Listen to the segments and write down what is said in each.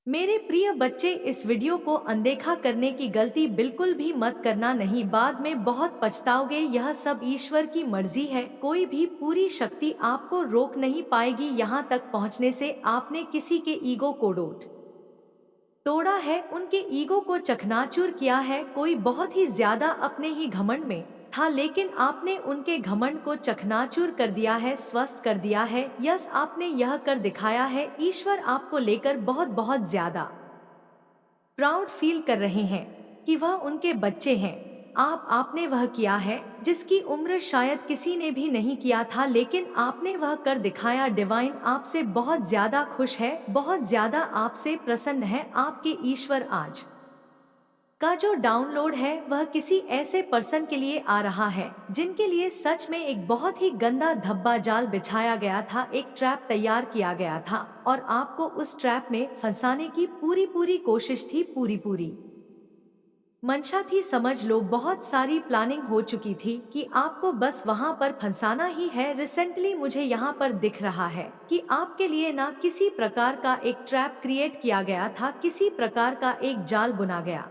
मेरे प्रिय बच्चे, इस वीडियो को अनदेखा करने की गलती बिल्कुल भी मत करना, नहीं बाद में बहुत पछताओगे। यह सब ईश्वर की मर्जी है, कोई भी पूरी शक्ति आपको रोक नहीं पाएगी यहाँ तक पहुँचने से। आपने किसी के ईगो को तोड़ा है, उनके ईगो को चकनाचूर किया है। कोई बहुत ही ज्यादा अपने ही घमंड में था, लेकिन आपने उनके घमंड को चकनाचूर कर दिया है, स्वस्थ कर दिया है। यस, आपने यह कर दिखाया है। ईश्वर आपको लेकर बहुत बहुत ज्यादा प्राउड फील कर रहे हैं कि वह उनके बच्चे हैं। आपने वह किया है जिसकी उम्र शायद किसी ने भी नहीं किया था, लेकिन आपने वह कर दिखाया। डिवाइन आपसे बहुत ज्यादा खुश है, बहुत ज्यादा आपसे प्रसन्न है। आपके ईश्वर आज का जो डाउनलोड है वह किसी ऐसे पर्सन के लिए आ रहा है जिनके लिए सच में एक बहुत ही गंदा धब्बा जाल बिछाया गया था, एक ट्रैप तैयार किया गया था और आपको उस ट्रैप में फंसाने की पूरी पूरी कोशिश थी, पूरी पूरी मंशा थी। समझ लो, बहुत सारी प्लानिंग हो चुकी थी कि आपको बस वहां पर फंसाना ही है। रिसेंटली मुझे यहाँ पर दिख रहा है कि आपके लिए ना किसी प्रकार का एक ट्रैप क्रिएट किया गया था, किसी प्रकार का एक जाल बुना गया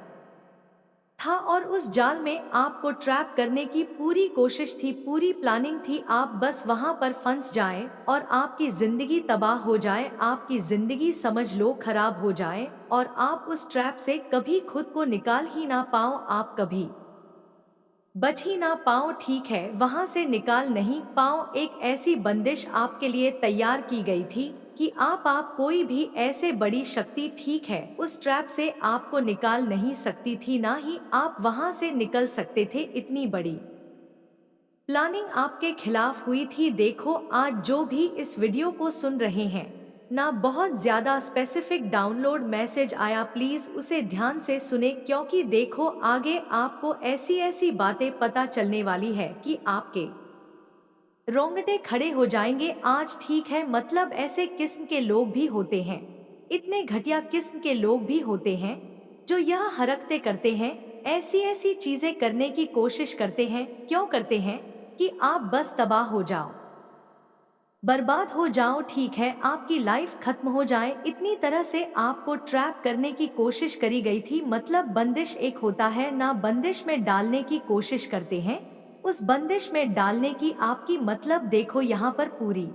था और उस जाल में आपको ट्रैप करने की पूरी कोशिश थी, पूरी प्लानिंग थी। आप बस वहां पर फंस जाएं और आपकी जिंदगी तबाह हो जाए, आपकी जिंदगी समझ लो खराब हो जाए और आप उस ट्रैप से कभी खुद को निकाल ही ना पाओ, आप कभी बच ही ना पाओ। ठीक है, वहां से निकाल नहीं पाओ। एक ऐसी बंदिश आपके लिए तैयार की गई थी कि आप कोई भी ऐसे बड़ी शक्ति, ठीक है, उस ट्रैप से आपको निकाल नहीं सकती थी, ना ही आप वहां से निकल सकते थे। इतनी बड़ी प्लानिंग आपके खिलाफ हुई थी। देखो, आज जो भी इस वीडियो को सुन रहे हैं ना, बहुत ज्यादा स्पेसिफिक डाउनलोड मैसेज आया, प्लीज उसे ध्यान से सुने, क्योंकि देखो आगे आपको ऐसी ऐसी बातें पता चलने वाली है कि आपके रोंगटे खड़े हो जाएंगे आज। ठीक है, मतलब ऐसे किस्म के लोग भी होते हैं, इतने घटिया किस्म के लोग भी होते हैं जो यह हरकतें करते हैं, ऐसी ऐसी चीजें करने की कोशिश करते हैं। क्यों करते हैं? कि आप बस तबाह हो जाओ, बर्बाद हो जाओ। ठीक है, आपकी लाइफ खत्म हो जाए, इतनी तरह से आपको ट्रैप करने की कोशिश करी गई थी। मतलब बंदिश एक होता है ना, बंदिश में डालने की कोशिश करते हैं, उस बंदिश में डालने की आपकी मतलब देखो यहाँ पर पूरी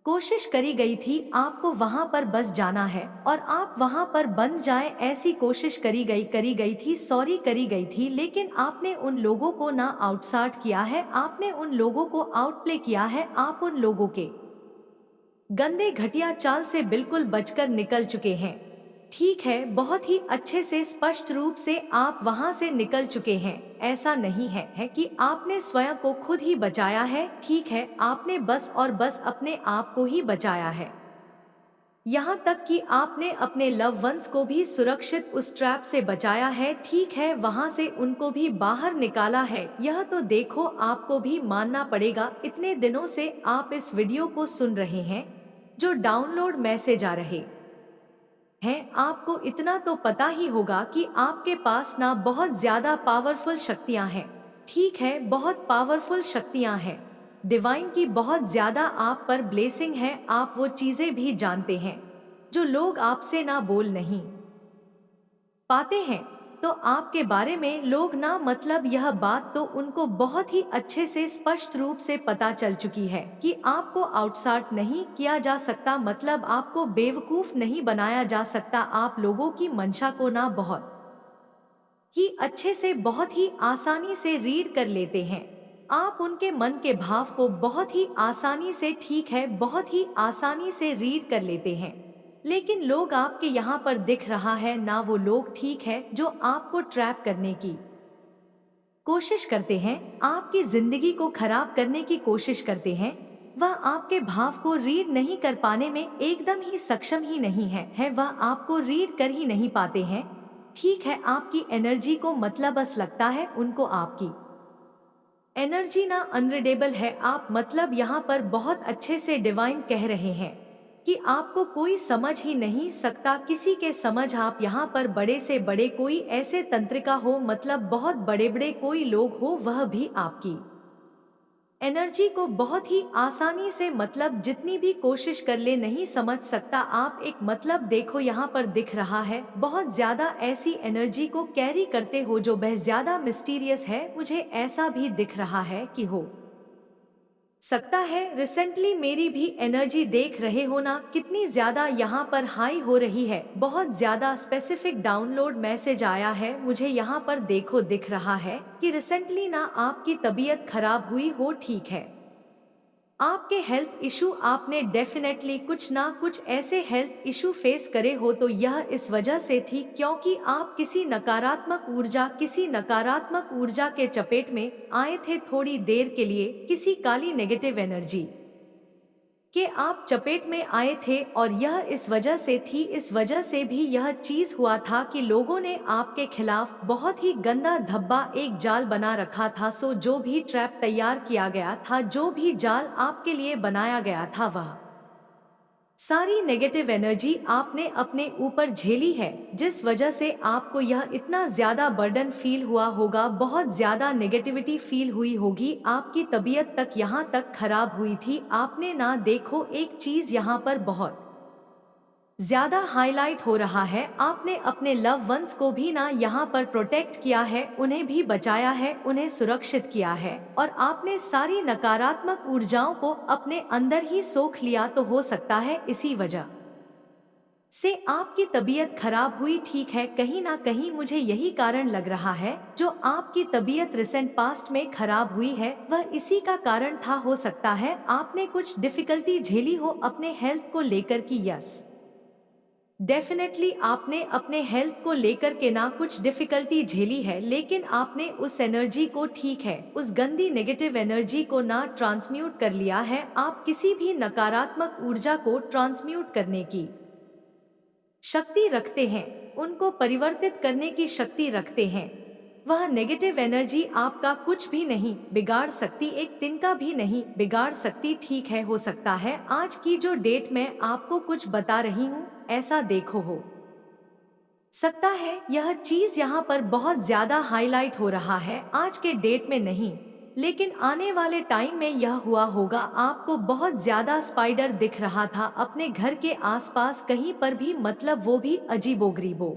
कोशिश करी गई थी। आपको वहां पर बस जाना है और आप वहां पर बंद जाए, ऐसी कोशिश करी गई थी, सॉरी करी गई थी। लेकिन आपने उन लोगों को ना आउटसार्ट किया है, आपने उन लोगों को आउटप्ले किया है। आप उन लोगों के गंदे घटिया चाल से बिल्कुल बचकर निकल चुके हैं। ठीक है, बहुत ही अच्छे से स्पष्ट रूप से आप वहां से निकल चुके हैं। ऐसा नहीं है कि आपने स्वयं को खुद ही बचाया है। ठीक है, आपने बस और बस अपने आप को ही बचाया है, यहाँ तक कि आपने अपने लव वंस को भी सुरक्षित उस ट्रैप से बचाया है। ठीक है, वहां से उनको भी बाहर निकाला है। यह तो देखो आपको भी मानना पड़ेगा। इतने दिनों से आप इस वीडियो को सुन रहे हैं, जो डाउनलोड मैसेज आ रहे हैं, आपको इतना तो पता ही होगा कि आपके पास ना बहुत ज्यादा पावरफुल शक्तियां हैं। ठीक है, बहुत पावरफुल शक्तियां हैं, डिवाइन की बहुत ज्यादा आप पर ब्लेसिंग है। आप वो चीजें भी जानते हैं जो लोग आपसे ना बोल नहीं पाते हैं, तो आपके बारे में लोग ना, मतलब यह बात तो उनको बहुत ही अच्छे से स्पष्ट रूप से पता चल चुकी है कि आपको आउटसार्ट नहीं किया जा सकता, मतलब आपको बेवकूफ नहीं बनाया जा सकता। आप लोगों की मंशा को ना बहुत ही अच्छे से, बहुत ही आसानी से रीड कर लेते हैं। आप उनके मन के भाव को बहुत ही आसानी से, ठीक है, बहुत ही आसानी से रीड कर लेते हैं। लेकिन लोग आपके यहाँ पर दिख रहा है ना, वो लोग, ठीक है, जो आपको ट्रैप करने की कोशिश करते हैं, आपकी जिंदगी को खराब करने की कोशिश करते हैं, वह आपके भाव को रीड नहीं कर पाने में एकदम ही सक्षम ही नहीं है वह आपको रीड कर ही नहीं पाते हैं। ठीक है, आपकी एनर्जी को, मतलब बस लगता है उनको आपकी एनर्जी ना अनरीडेबल है। आप, मतलब यहाँ पर बहुत अच्छे से डिवाइन कह रहे हैं कि आपको कोई समझ ही नहीं सकता, किसी के समझ। आप यहाँ पर बड़े से बड़े कोई ऐसे तंत्रिका हो, मतलब बहुत बड़े बड़े कोई लोग हो, वह भी आपकी एनर्जी को बहुत ही आसानी से मतलब जितनी भी कोशिश कर ले नहीं समझ सकता आप। एक मतलब देखो यहाँ पर दिख रहा है, बहुत ज्यादा ऐसी एनर्जी को कैरी करते हो जो बहुत ज्यादा मिस्टीरियस है। मुझे ऐसा भी दिख रहा है कि हो सकता है रिसेंटली मेरी भी एनर्जी देख रहे हो ना, कितनी ज्यादा यहाँ पर हाई हो रही है। बहुत ज्यादा स्पेसिफिक डाउनलोड मैसेज आया है मुझे यहाँ पर देखो दिख रहा है कि रिसेंटली ना आपकी तबीयत खराब हुई हो, ठीक है। आपके हेल्थ इशू, आपने डेफिनेटली कुछ ना कुछ ऐसे हेल्थ इशू फेस करे हो, तो यह इस वजह से थी क्योंकि आप किसी नकारात्मक ऊर्जा के चपेट में आए थे थोड़ी देर के लिए, किसी काली नेगेटिव एनर्जी कि आप चपेट में आए थे। और यह इस वजह से थी, इस वजह से भी यह चीज हुआ था कि लोगों ने आपके खिलाफ बहुत ही गंदा धब्बा एक जाल बना रखा था। सो जो भी ट्रैप तैयार किया गया था, जो भी जाल आपके लिए बनाया गया था, वह सारी नेगेटिव एनर्जी आपने अपने ऊपर झेली है, जिस वजह से आपको यह इतना ज्यादा बर्डन फील हुआ होगा, बहुत ज्यादा नेगेटिविटी फील हुई होगी। आपकी तबीयत तक यहाँ तक खराब हुई थी। आपने ना देखो एक चीज यहाँ पर बहुत ज्यादा हाईलाइट हो रहा है, आपने अपने लव वंस को भी ना यहाँ पर प्रोटेक्ट किया है, उन्हें भी बचाया है, उन्हें सुरक्षित किया है, और आपने सारी नकारात्मक ऊर्जाओं को अपने अंदर ही सोख लिया। तो हो सकता है इसी वजह से आपकी तबीयत खराब हुई, ठीक है। कहीं ना कहीं मुझे यही कारण लग रहा है, जो आपकी तबीयत रिसेंट पास्ट में खराब हुई है वह इसी का कारण था। हो सकता है आपने कुछ डिफिकल्टी झेली हो अपने हेल्थ को लेकर की। यस, डेफिनेटली आपने अपने हेल्थ को लेकर के ना कुछ डिफिकल्टी झेली है, लेकिन आपने उस एनर्जी को, ठीक है, उस गंदी नेगेटिव एनर्जी को ना ट्रांसम्यूट कर लिया है। आप किसी भी नकारात्मक ऊर्जा को ट्रांसम्यूट करने की शक्ति रखते हैं, उनको परिवर्तित करने की शक्ति रखते हैं। वह नेगेटिव एनर्जी आपका कुछ भी नहीं बिगाड़ सकती, एक तिनका भी नहीं बिगाड़ सकती, ठीक है। हो सकता है आज की जो डेट मैं आपको कुछ बता रही हूँ, ऐसा देखो हो सकता है यह चीज यहाँ पर बहुत ज्यादा हाईलाइट हो रहा है आज के डेट में नहीं, लेकिन आने वाले टाइम में यह हुआ होगा। आपको बहुत ज्यादा स्पाइडर दिख रहा था अपने घर के आसपास कहीं पर भी, मतलब वो भी अजीबोगरीबो।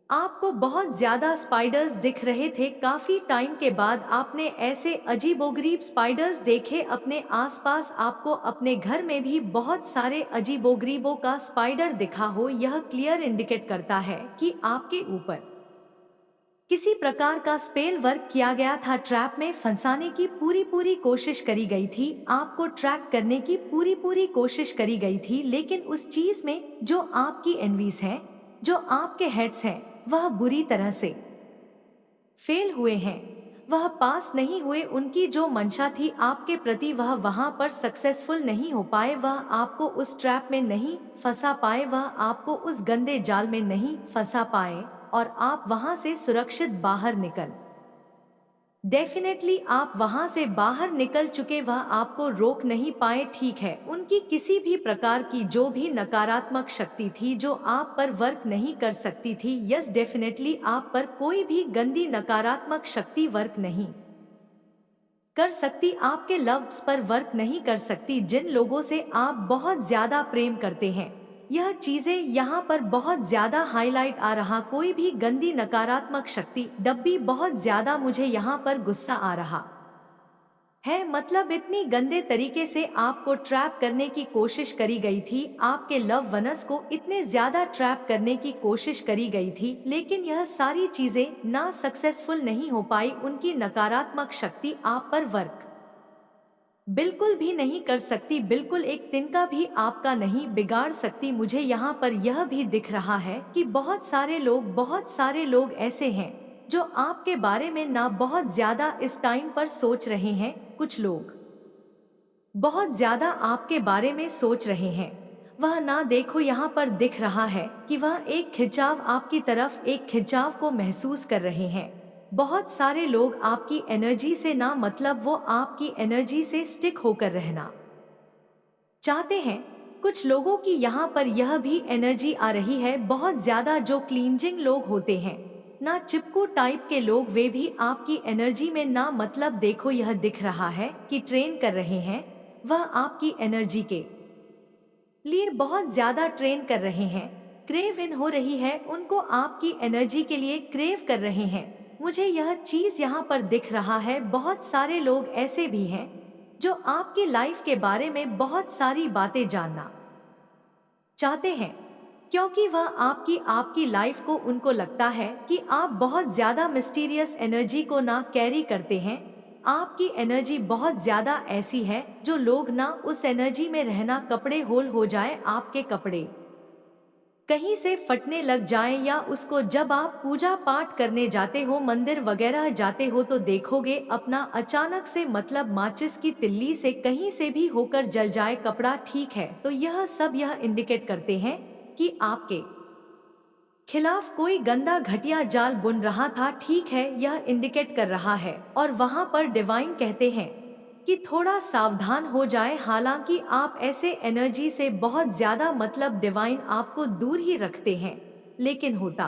आपको बहुत ज्यादा स्पाइडर्स दिख रहे थे। काफी टाइम के बाद आपने ऐसे अजीबोगरीब स्पाइडर्स देखे अपने आसपास। आपको अपने घर में भी बहुत सारे अजीबोगरीबों का स्पाइडर दिखा हो। यह क्लियर इंडिकेट करता है कि आपके ऊपर किसी प्रकार का स्पेल वर्क किया गया था, ट्रैप में फंसाने की पूरी कोशिश करी गई थी, आपको ट्रैक करने की पूरी कोशिश करी गई थी। लेकिन उस चीज में जो आपकी एनवीज हैं, जो आपके हेड्स हैं, वह बुरी तरह से फेल हुए हैं, वह पास नहीं हुए। उनकी जो मंशा थी आपके प्रति, वह वहां पर सक्सेसफुल नहीं हो पाए, वह आपको उस ट्रैप में नहीं फंसा पाए, वह आपको उस गंदे जाल में नहीं फंसा पाए, और आप वहां से सुरक्षित बाहर निकल, डेफिनेटली आप वहां से बाहर निकल चुके, वह आपको रोक नहीं पाए, ठीक है। उनकी किसी भी प्रकार की जो भी नकारात्मक शक्ति थी जो आप पर वर्क नहीं कर सकती थी, यस डेफिनेटली आप पर कोई भी गंदी नकारात्मक शक्ति वर्क नहीं कर सकती, आपके लव्स पर वर्क नहीं कर सकती, जिन लोगों से आप बहुत ज्यादा प्रेम करते हैं। यह चीजें यहाँ पर बहुत ज्यादा हाईलाइट आ रहा, कोई भी गंदी नकारात्मक शक्ति डब्बी, बहुत ज्यादा मुझे यहाँ पर गुस्सा आ रहा है, मतलब इतनी गंदे तरीके से आपको ट्रैप करने की कोशिश करी गई थी, आपके लव वनस को इतने ज्यादा ट्रैप करने की कोशिश करी गई थी, लेकिन यह सारी चीजें ना सक्सेसफुल नहीं हो पाई। उनकी नकारात्मक शक्ति आप पर वर्क बिल्कुल भी नहीं कर सकती, बिल्कुल एक तिनका भी आपका नहीं बिगाड़ सकती। मुझे यहाँ पर यह भी दिख रहा है कि बहुत सारे लोग ऐसे हैं जो आपके बारे में ना बहुत ज्यादा इस टाइम पर सोच रहे हैं। कुछ लोग बहुत ज्यादा आपके बारे में सोच रहे हैं, वह ना देखो यहाँ पर दिख रहा है कि वह एक खिंचाव आपकी तरफ, एक खिंचाव को महसूस कर रहे हैं। बहुत सारे लोग आपकी एनर्जी से ना, मतलब वो आपकी एनर्जी से स्टिक होकर रहना चाहते हैं। कुछ लोगों की यहाँ पर यह भी एनर्जी आ रही है, बहुत ज्यादा जो क्लींजिंग लोग होते हैं, ना चिपकू टाइप के लोग, वे भी आपकी एनर्जी में ना मतलब देखो यह दिख रहा है कि ट्रेन कर रहे हैं, वह आपकी एनर्जी के लिए बहुत ज्यादा ट्रेन कर रहे हैं, क्रेव इन हो रही है, उनको आपकी एनर्जी के लिए क्रेव कर रहे हैं। मुझे यह चीज यहाँ पर दिख रहा है, बहुत सारे लोग ऐसे भी हैं जो आपकी लाइफ के बारे में बहुत सारी बातें जानना चाहते हैं, क्योंकि वह आपकी लाइफ को, उनको लगता है कि आप बहुत ज्यादा मिस्टीरियस एनर्जी को ना कैरी करते हैं। आपकी एनर्जी बहुत ज्यादा ऐसी है जो लोग ना उस एनर्जी में रहना, कपड़े होल हो जाए, आपके कपड़े कहीं से फटने लग जाएं, या उसको जब आप पूजा पाठ करने जाते हो, मंदिर वगैरह जाते हो, तो देखोगे अपना अचानक से मतलब माचिस की तिल्ली से कहीं से भी होकर जल जाए कपड़ा। ठीक है, तो यह सब यह इंडिकेट करते हैं कि आपके खिलाफ कोई गंदा घटिया जाल बुन रहा था। ठीक है, यह इंडिकेट कर रहा है, और वहां पर डिवाइन कहते हैं कि थोड़ा सावधान हो जाए। हालांकि आप ऐसे एनर्जी से बहुत ज्यादा मतलब डिवाइन आपको दूर ही रखते हैं, लेकिन होता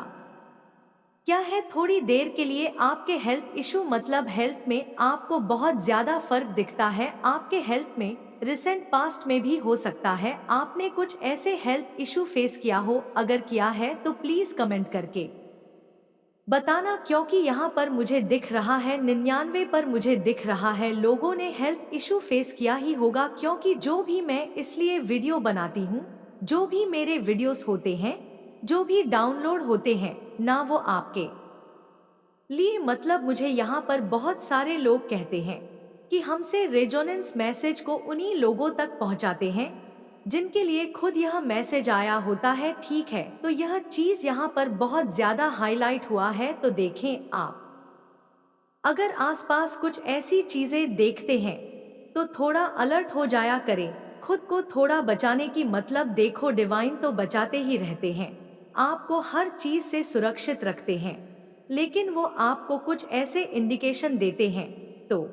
क्या है, थोड़ी देर के लिए आपके हेल्थ इशू, मतलब हेल्थ में आपको बहुत ज्यादा फर्क दिखता है। आपके हेल्थ में रिसेंट पास्ट में भी हो सकता है आपने कुछ ऐसे हेल्थ इशू फेस किया हो। अगर किया है तो प्लीज कमेंट करके बताना, क्योंकि यहाँ पर मुझे दिख रहा है 99 पर मुझे दिख रहा है लोगों ने हेल्थ इशू फेस किया ही होगा। क्योंकि जो भी मैं इसलिए वीडियो बनाती हूँ, जो भी मेरे वीडियोस होते हैं, जो भी डाउनलोड होते हैं ना, वो आपके लिए मतलब मुझे यहाँ पर बहुत सारे लोग कहते हैं कि हमसे रेजोनेंस मैसेज को उन्हीं लोगों तक पहुँचाते हैं जिनके लिए खुद यह मैसेज आया होता है। ठीक है, तो यह चीज यहाँ पर बहुत ज्यादा हाईलाइट हुआ है। तो देखें, आप अगर आसपास कुछ ऐसी चीजें देखते हैं तो थोड़ा अलर्ट हो जाया करें, खुद को थोड़ा बचाने की, मतलब देखो डिवाइन तो बचाते ही रहते हैं, आपको हर चीज से सुरक्षित रखते हैं, लेकिन वो आपको कुछ ऐसे इंडिकेशन देते हैं, तो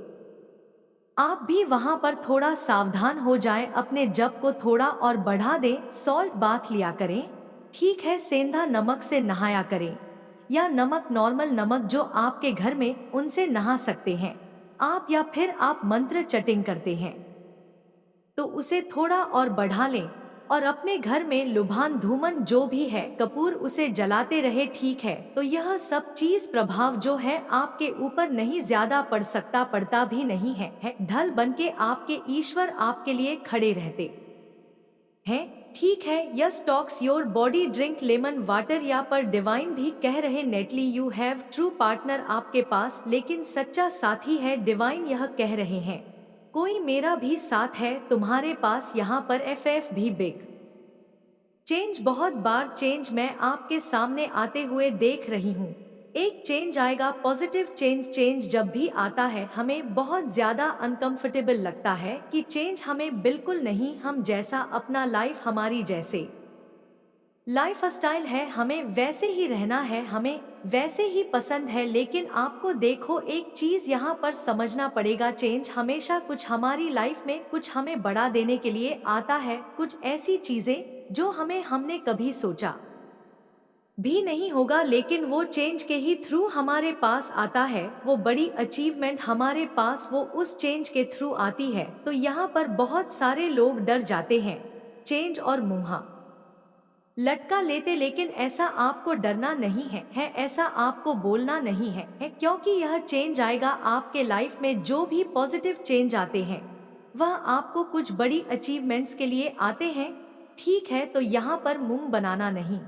आप भी वहां पर थोड़ा सावधान हो जाएं, अपने जप को थोड़ा और बढ़ा दें। सॉल्ट बाथ लिया करें, ठीक है, सेंधा नमक से नहाया करें, या नमक, नॉर्मल नमक जो आपके घर में, उनसे नहा सकते हैं आप, या फिर आप मंत्र चटिंग करते हैं तो उसे थोड़ा और बढ़ा लें, और अपने घर में लुभान, धूमन जो भी है, कपूर, उसे जलाते रहे। ठीक है, तो यह सब चीज प्रभाव जो है आपके ऊपर नहीं ज्यादा पड़ सकता, पड़ता भी नहीं है ढल बनके आपके ईश्वर आपके लिए खड़े रहते हैं। ठीक है, yes talks your body, drink lemon water. या पर डिवाइन भी कह रहे neatly you have true partner आपके पास, लेकिन सच्चा साथी है। डिवाइन यह कह रहे हैं कोई मेरा भी साथ है तुम्हारे पास। यहाँ पर एफ भी बिग चेंज, बहुत बार चेंज मैं आपके सामने आते हुए देख रही हूँ। एक चेंज आएगा, पॉजिटिव चेंज। चेंज जब भी आता है हमें बहुत ज्यादा अनकंफर्टेबल लगता है कि चेंज हमें बिल्कुल नहीं, हम जैसा अपना लाइफ, हमारी जैसे लाइफ स्टाइल है, हमें वैसे ही रहना है, हमें वैसे ही पसंद है। लेकिन आपको देखो, एक चीज यहाँ पर समझना पड़ेगा, चेंज हमेशा कुछ हमारी लाइफ में कुछ हमें बढ़ा देने के लिए आता है, कुछ ऐसी चीजें जो हमने कभी सोचा भी नहीं होगा, लेकिन वो चेंज के ही थ्रू हमारे पास आता है। वो बड़ी अचीवमेंट हमारे पास वो उस चेंज के थ्रू आती है। तो यहाँ पर बहुत सारे लोग डर जाते हैं चेंज और मुँह लटका लेते, लेकिन ऐसा आपको डरना नहीं है ऐसा आपको बोलना नहीं है क्योंकि यह चेंज आएगा आपके लाइफ में। जो भी पॉजिटिव चेंज आते हैं वह आपको कुछ बड़ी अचीवमेंट्स के लिए आते हैं। ठीक है, तो यहाँ पर मुंह बनाना नहीं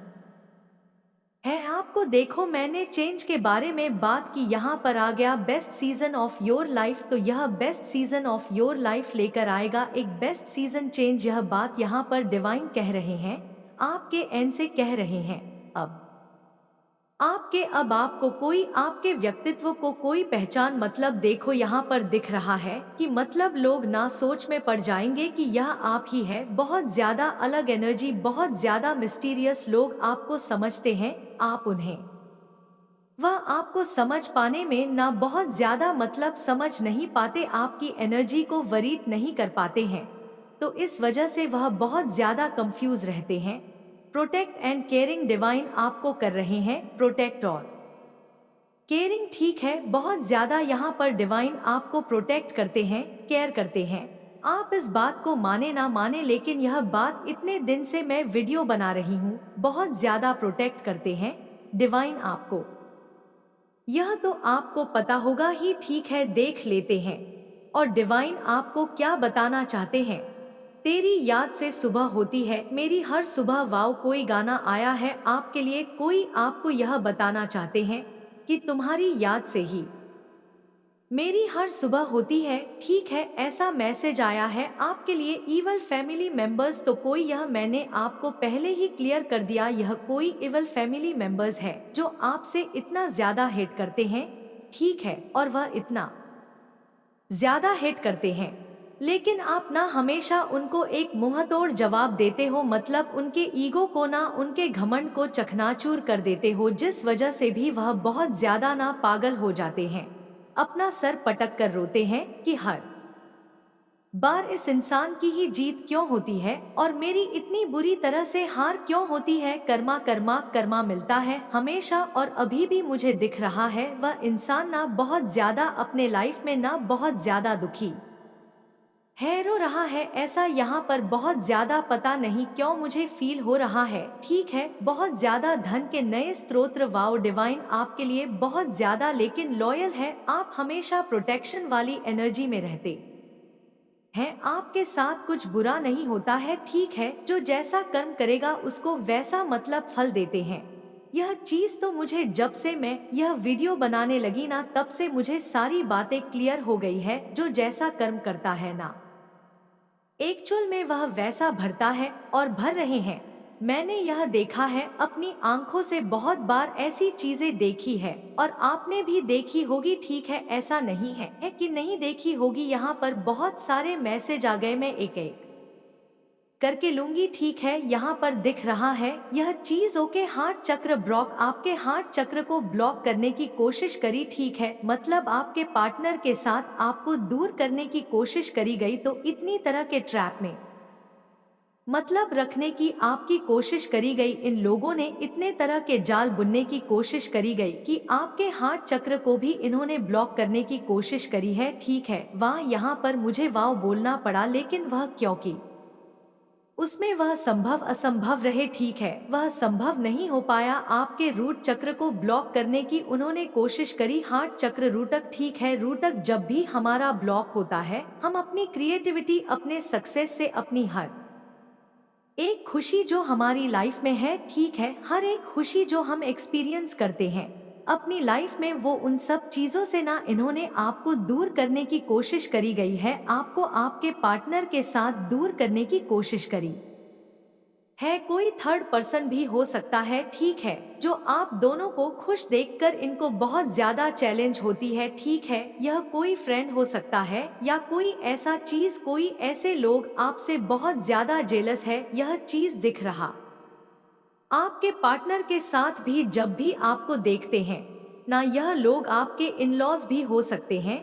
है आपको। देखो, मैंने चेंज के बारे में बात की, यहाँ पर आ गया best season of your life. तो यह best season of your life लेकर आएगा एक बेस्ट सीजन चेंज। यह बात यहाँ पर डिवाइन कह रहे हैं, आपके एंड से कह रहे हैं। अब आपको कोई, आपके व्यक्तित्व को कोई पहचान, मतलब देखो यहाँ पर दिख रहा है कि मतलब लोग ना सोच में पड़ जाएंगे कि यह आप ही है। बहुत ज्यादा अलग एनर्जी, बहुत ज्यादा मिस्टीरियस लोग आपको समझते हैं, आप उन्हें, वह आपको समझ पाने में ना बहुत ज्यादा मतलब समझ नहीं पाते, आपकी एनर्जी को वरीड नहीं कर पाते हैं। तो इस वजह से वह बहुत ज्यादा कंफ्यूज रहते हैं। प्रोटेक्ट एंड केयरिंग डिवाइन आपको कर रहे हैं प्रोटेक्ट, और केयरिंग ठीक है, बहुत ज्यादा यहाँ पर डिवाइन आपको प्रोटेक्ट करते हैं, केयर करते हैं। आप इस बात को माने ना माने, लेकिन यह बात इतने दिन से मैं वीडियो बना रही हूँ, बहुत ज्यादा प्रोटेक्ट करते हैं डिवाइन आपको। यह तो आपको पता होगा ही, ठीक है देख लेते हैं। और डिवाइन आपको क्या बताना चाहते हैं। तेरी याद से सुबह होती है मेरी हर सुबह। वाव, कोई गाना आया है आपके लिए, कोई आपको यह बताना चाहते हैं कि तुम्हारी याद से ही मेरी हर सुबह होती है, ठीक है। ऐसा मैसेज आया है आपके लिए इवल फैमिली मेंबर्स। तो कोई, यह मैंने आपको पहले ही क्लियर कर दिया, यह कोई इवल फैमिली मेंबर्स है जो आपसे इतना ज्यादा हेट करते हैं, ठीक है। और वह इतना ज्यादा हेट करते हैं, लेकिन आप ना हमेशा उनको एक मुंहतोड़ जवाब देते हो, मतलब उनके ईगो को ना, उनके घमंड को चकनाचूर कर देते हो, जिस वजह से भी वह बहुत ज्यादा ना पागल हो जाते हैं, अपना सर पटक कर रोते हैं कि हर बार इस इंसान की ही जीत क्यों होती है और मेरी इतनी बुरी तरह से हार क्यों होती है। कर्मा कर्मा कर्मा मिलता है हमेशा, और अभी भी मुझे दिख रहा है वह इंसान ना बहुत ज्यादा अपने लाइफ में ना बहुत ज्यादा दुखी है, रो रहा है। ऐसा यहाँ पर बहुत ज्यादा पता नहीं क्यों मुझे फील हो रहा है, ठीक है। बहुत ज्यादा धन के नए स्त्रोत्र, वाओ डिवाइन आपके लिए बहुत ज्यादा लेकिन लॉयल है। आप हमेशा प्रोटेक्शन वाली एनर्जी में रहते हैं, आपके साथ कुछ बुरा नहीं होता है, ठीक है। जो जैसा कर्म करेगा उसको वैसा मतलब फल देते हैं। यह चीज तो मुझे जब से मैं यह वीडियो बनाने लगी ना, तब से मुझे सारी बातें क्लियर हो गई है। जो जैसा कर्म करता है ना, एक्चुअल में वह वैसा भरता है और भर रहे हैं। मैंने यह देखा है अपनी आंखों से, बहुत बार ऐसी चीजें देखी है और आपने भी देखी होगी, ठीक है। ऐसा नहीं है कि नहीं देखी होगी। यहाँ पर बहुत सारे मैसेज आ गए, मैं एक एक करके लूंगी, ठीक है। यहाँ पर दिख रहा है यह चीज, ओके। हार्ट चक्र ब्लॉक, आपके हार्ट चक्र को ब्लॉक करने की कोशिश करी, ठीक है। मतलब आपके पार्टनर के साथ आपको दूर करने की कोशिश करी गई, तो इतनी तरह के ट्रैप में मतलब रखने की आपकी कोशिश करी गई। इन लोगों ने इतने तरह के जाल बुनने की कोशिश करी गई कि आपके हार्ट चक्र को भी इन्होंने ब्लॉक करने की कोशिश करी है, ठीक है। वाह, यहाँ पर मुझे वाव बोलना पड़ा, लेकिन वह क्योंकि उसमें वह संभव असंभव रहे, ठीक है। वह संभव नहीं हो पाया। आपके रूट चक्र को ब्लॉक करने की उन्होंने कोशिश करी, हार्ट चक्र रूटक, ठीक है। रूटक जब भी हमारा ब्लॉक होता है, हम अपनी क्रिएटिविटी, अपने सक्सेस से, अपनी हर एक खुशी जो हमारी लाइफ में है, ठीक है, हर एक खुशी जो हम एक्सपीरियंस करते हैं अपनी लाइफ में, वो उन सब चीजों से ना इन्होंने आपको दूर करने की कोशिश करी गई है। आपको आपके पार्टनर के साथ दूर करने की कोशिश करी है। कोई थर्ड पर्सन भी हो सकता है, ठीक है, जो आप दोनों को खुश देखकर इनको बहुत ज्यादा चैलेंज होती है, ठीक है। यह कोई फ्रेंड हो सकता है या कोई ऐसा चीज, कोई ऐसे लोग आपसे बहुत ज्यादा जेलस है, यह चीज दिख रहा आपके पार्टनर के साथ भी। जब भी आपको देखते हैं ना, यह लोग आपके इन लॉज भी हो सकते हैं।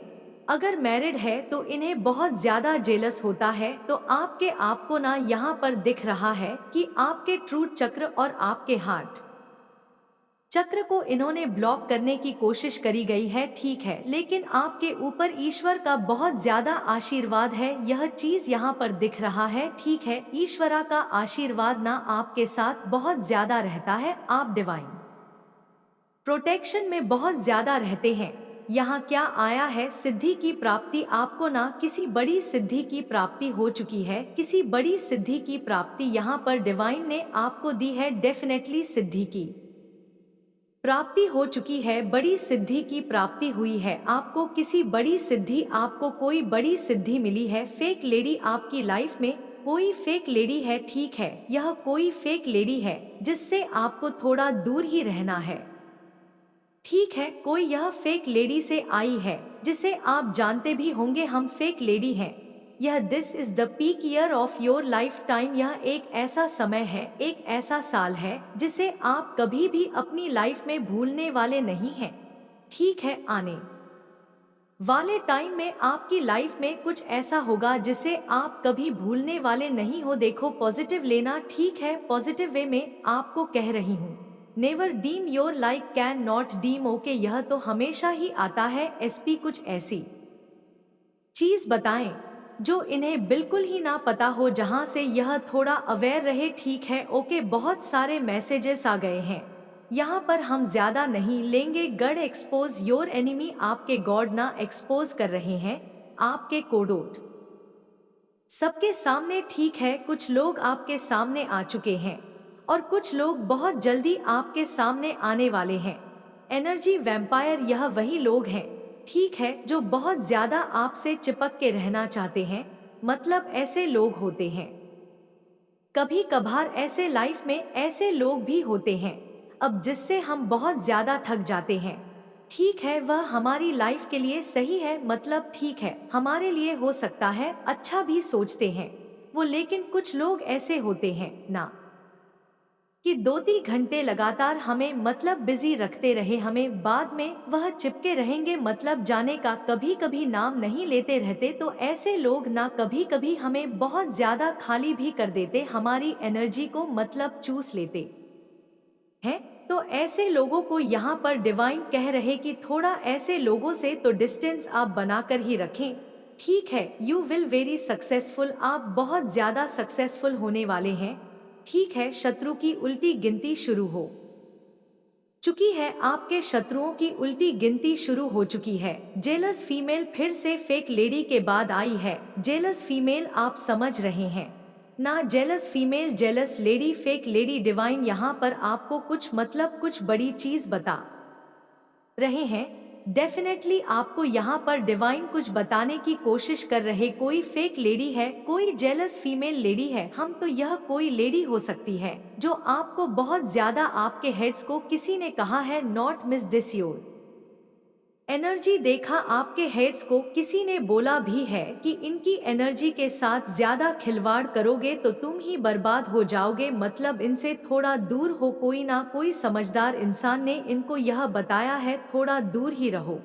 अगर मैरिड है तो इन्हें बहुत ज्यादा जेलस होता है। तो आपके आपको ना यहाँ पर दिख रहा है कि आपके ट्रूथ चक्र और आपके हार्ट चक्र को इन्होंने ब्लॉक करने की कोशिश करी गई है, ठीक है। लेकिन आपके ऊपर ईश्वर का बहुत ज्यादा आशीर्वाद है, यह चीज यहाँ पर दिख रहा है, ठीक है। ईश्वरा का आशीर्वाद ना आपके साथ बहुत ज्यादा रहता है। आप डिवाइन प्रोटेक्शन में बहुत ज्यादा रहते हैं। यहाँ क्या आया है, सिद्धि की प्राप्ति। आपको ना किसी बड़ी सिद्धि की प्राप्ति हो चुकी है, किसी बड़ी सिद्धि की प्राप्ति यहाँ पर डिवाइन ने आपको दी है। डेफिनेटली सिद्धि की प्राप्ति हो चुकी है, बड़ी सिद्धि की प्राप्ति हुई है आपको, किसी बड़ी सिद्धि, आपको कोई बड़ी सिद्धि मिली है। फेक लेडी आपकी लाइफ में, कोई फेक लेडी है, ठीक है। यह कोई फेक लेडी है जिससे आपको थोड़ा दूर ही रहना है, ठीक है। कोई यह फेक लेडी से आई है जिसे आप जानते भी होंगे, हम फेक लेडी हैं। यह this is the peak year of your life time. यह एक ऐसा समय है, एक ऐसा साल है जिसे आप कभी भी अपनी लाइफ में भूलने वाले नहीं हैं, ठीक है। आने वाले टाइम में आपकी लाइफ में कुछ ऐसा होगा जिसे आप कभी भूलने वाले नहीं हो। देखो, पॉजिटिव लेना, ठीक है। पॉजिटिव वे में आपको कह रही हूँ, never dim your like can not dim okay, यह तो हमेशा ही आता है। एसपी कुछ ऐसी चीज बताएं जो इन्हें बिल्कुल ही ना पता हो, जहां से यह थोड़ा अवेयर रहे। ठीक है ओके, बहुत सारे मैसेजेस आ गए हैं, यहाँ पर हम ज्यादा नहीं लेंगे। गड एक्सपोज योर एनिमी, आपके गॉड ना एक्सपोज कर रहे हैं आपके कोडोट सबके सामने। ठीक है, कुछ लोग आपके सामने आ चुके हैं और कुछ लोग बहुत जल्दी आपके सामने आने वाले हैं। एनर्जी वैम्पायर, यह वही लोग हैं ठीक है जो बहुत ज्यादा आपसे चिपक के रहना चाहते हैं, मतलब ऐसे लोग होते हैं। कभी कभार ऐसे लाइफ में ऐसे लोग भी होते हैं अब जिससे हम बहुत ज्यादा थक जाते हैं। ठीक है, वह हमारी लाइफ के लिए सही है, मतलब ठीक है हमारे लिए हो सकता है, अच्छा भी सोचते हैं वो, लेकिन कुछ लोग ऐसे होते हैं ना कि 2-3 घंटे लगातार हमें मतलब बिजी रखते रहे, हमें बाद में वह चिपके रहेंगे, मतलब जाने का कभी कभी नाम नहीं लेते रहते। तो ऐसे लोग ना कभी कभी हमें बहुत ज्यादा खाली भी कर देते, हमारी एनर्जी को मतलब चूस लेते हैं। तो ऐसे लोगों को यहाँ पर डिवाइन कह रहे कि थोड़ा ऐसे लोगों से तो डिस्टेंस आप बनाकर ही रखें। ठीक है, यू विल वेरी सक्सेसफुल, आप बहुत ज्यादा सक्सेसफुल होने वाले हैं। ठीक है, शत्रु की उल्टी गिनती शुरू हो चुकी है, आपके शत्रुओं की उल्टी गिनती शुरू हो चुकी है। जेलस फीमेल फिर से फेक लेडी के बाद आई है। जेलस फीमेल, आप समझ रहे हैं ना, jealous female, jealous lady, fake lady. Divine यहाँ पर आपको कुछ मतलब कुछ बड़ी चीज बता रहे हैं। डेफिनेटली आपको यहाँ पर डिवाइन कुछ बताने की कोशिश कर रहे। कोई फेक लेडी है, कोई जेलस फीमेल लेडी है, हम तो यह कोई लेडी हो सकती है जो आपको बहुत ज्यादा, आपके हेड्स को किसी ने कहा है not miss this your energy. देखा, आपके हेड्स को किसी ने बोला भी है कि इनकी एनर्जी के साथ ज्यादा खिलवाड़ करोगे तो तुम ही बर्बाद हो जाओगे, मतलब इनसे थोड़ा दूर हो। कोई ना कोई समझदार इंसान ने इनको यह बताया है थोड़ा दूर ही रहो,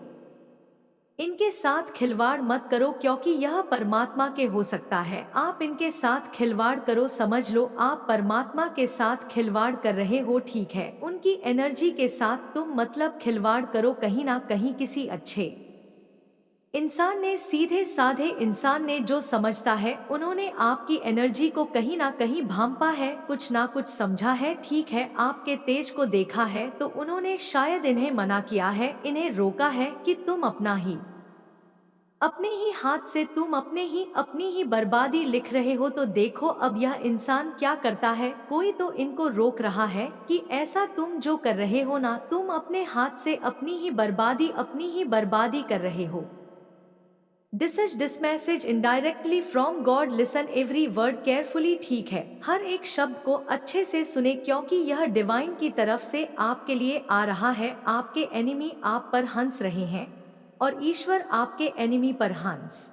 इनके साथ खिलवाड़ मत करो, क्योंकि यह परमात्मा के हो सकता है आप इनके साथ खिलवाड़ करो। समझ लो आप परमात्मा के साथ खिलवाड़ कर रहे हो। ठीक है, उनकी एनर्जी के साथ तुम मतलब खिलवाड़ करो, कहीं ना कहीं किसी अच्छे इंसान ने, सीधे साधे इंसान ने जो समझता है, उन्होंने आपकी एनर्जी को कहीं ना कहीं भांपा है, कुछ ना कुछ समझा है। ठीक है, आपके तेज को देखा है तो उन्होंने शायद इन्हें मना किया है, इन्हें रोका है कि तुम अपने ही हाथ से तुम अपनी ही बर्बादी लिख रहे हो। तो देखो अब यह इंसान क्या करता है, कोई तो इनको रोक रहा है कि ऐसा तुम जो कर रहे हो ना, तुम अपने हाथ से अपनी ही बर्बादी कर रहे हो। This message indirectly from God, listen every word carefully. ठीक है, हर एक शब्द को अच्छे से सुने, क्योंकि यह डिवाइन की तरफ से आपके लिए आ रहा है। आपके एनिमी आप पर हंस रहे हैं और ईश्वर आपके एनिमी पर हंस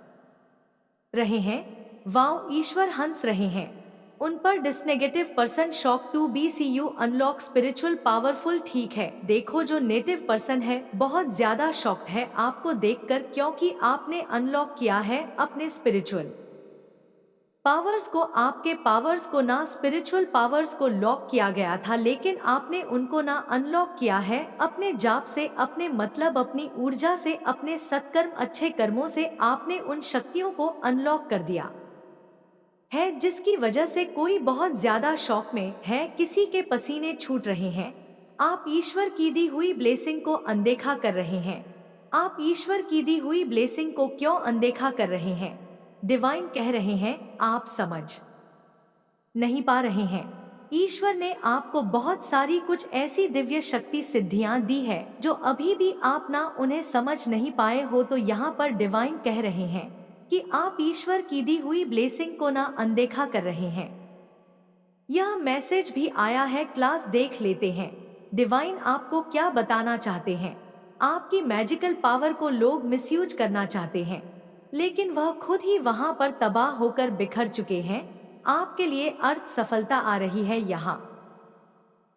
रहे हैं। वाओ, ईश्वर हंस रहे हैं उन पर। This negative person shock to be see you unlock spiritual powerful. ठीक है, देखो जो नेटिव पर्सन है बहुत ज्यादा शॉक्ड है आपको देखकर, क्योंकि आपने अनलॉक किया है अपने स्पिरिचुअल पावर्स को। आपके पावर्स को ना, स्पिरिचुअल पावर्स को लॉक किया गया था, लेकिन आपने उनको ना अनलॉक किया है अपने जाप से, अपने मतलब अपनी ऊर्जा से, अपने सत्कर्म अच्छे कर्मों से आपने उन शक्तियों को अनलॉक कर दिया है, जिसकी वजह से कोई बहुत ज्यादा शॉक में है, किसी के पसीने छूट रहे हैं। आप ईश्वर की दी हुई ब्लेसिंग को अनदेखा कर रहे हैं। आप ईश्वर की दी हुई ब्लेसिंग को क्यों अनदेखा कर रहे हैं? डिवाइन कह रहे हैं आप समझ नहीं पा रहे हैं। ईश्वर ने आपको बहुत सारी कुछ ऐसी दिव्य शक्ति सिद्धियां दी है जो अभी भी आप ना उन्हें समझ नहीं पाए हो। तो यहाँ पर डिवाइन कह रहे हैं कि आप ईश्वर की दी हुई ब्लेसिंग को ना अनदेखा कर रहे हैं। यह मैसेज भी आया है, क्लास देख लेते हैं डिवाइन आपको क्या बताना चाहते हैं। आपकी मैजिकल पावर को लोग मिसयूज करना चाहते हैं, लेकिन वह खुद ही वहां पर तबाह होकर बिखर चुके हैं। आपके लिए अर्थ सफलता आ रही है यहाँ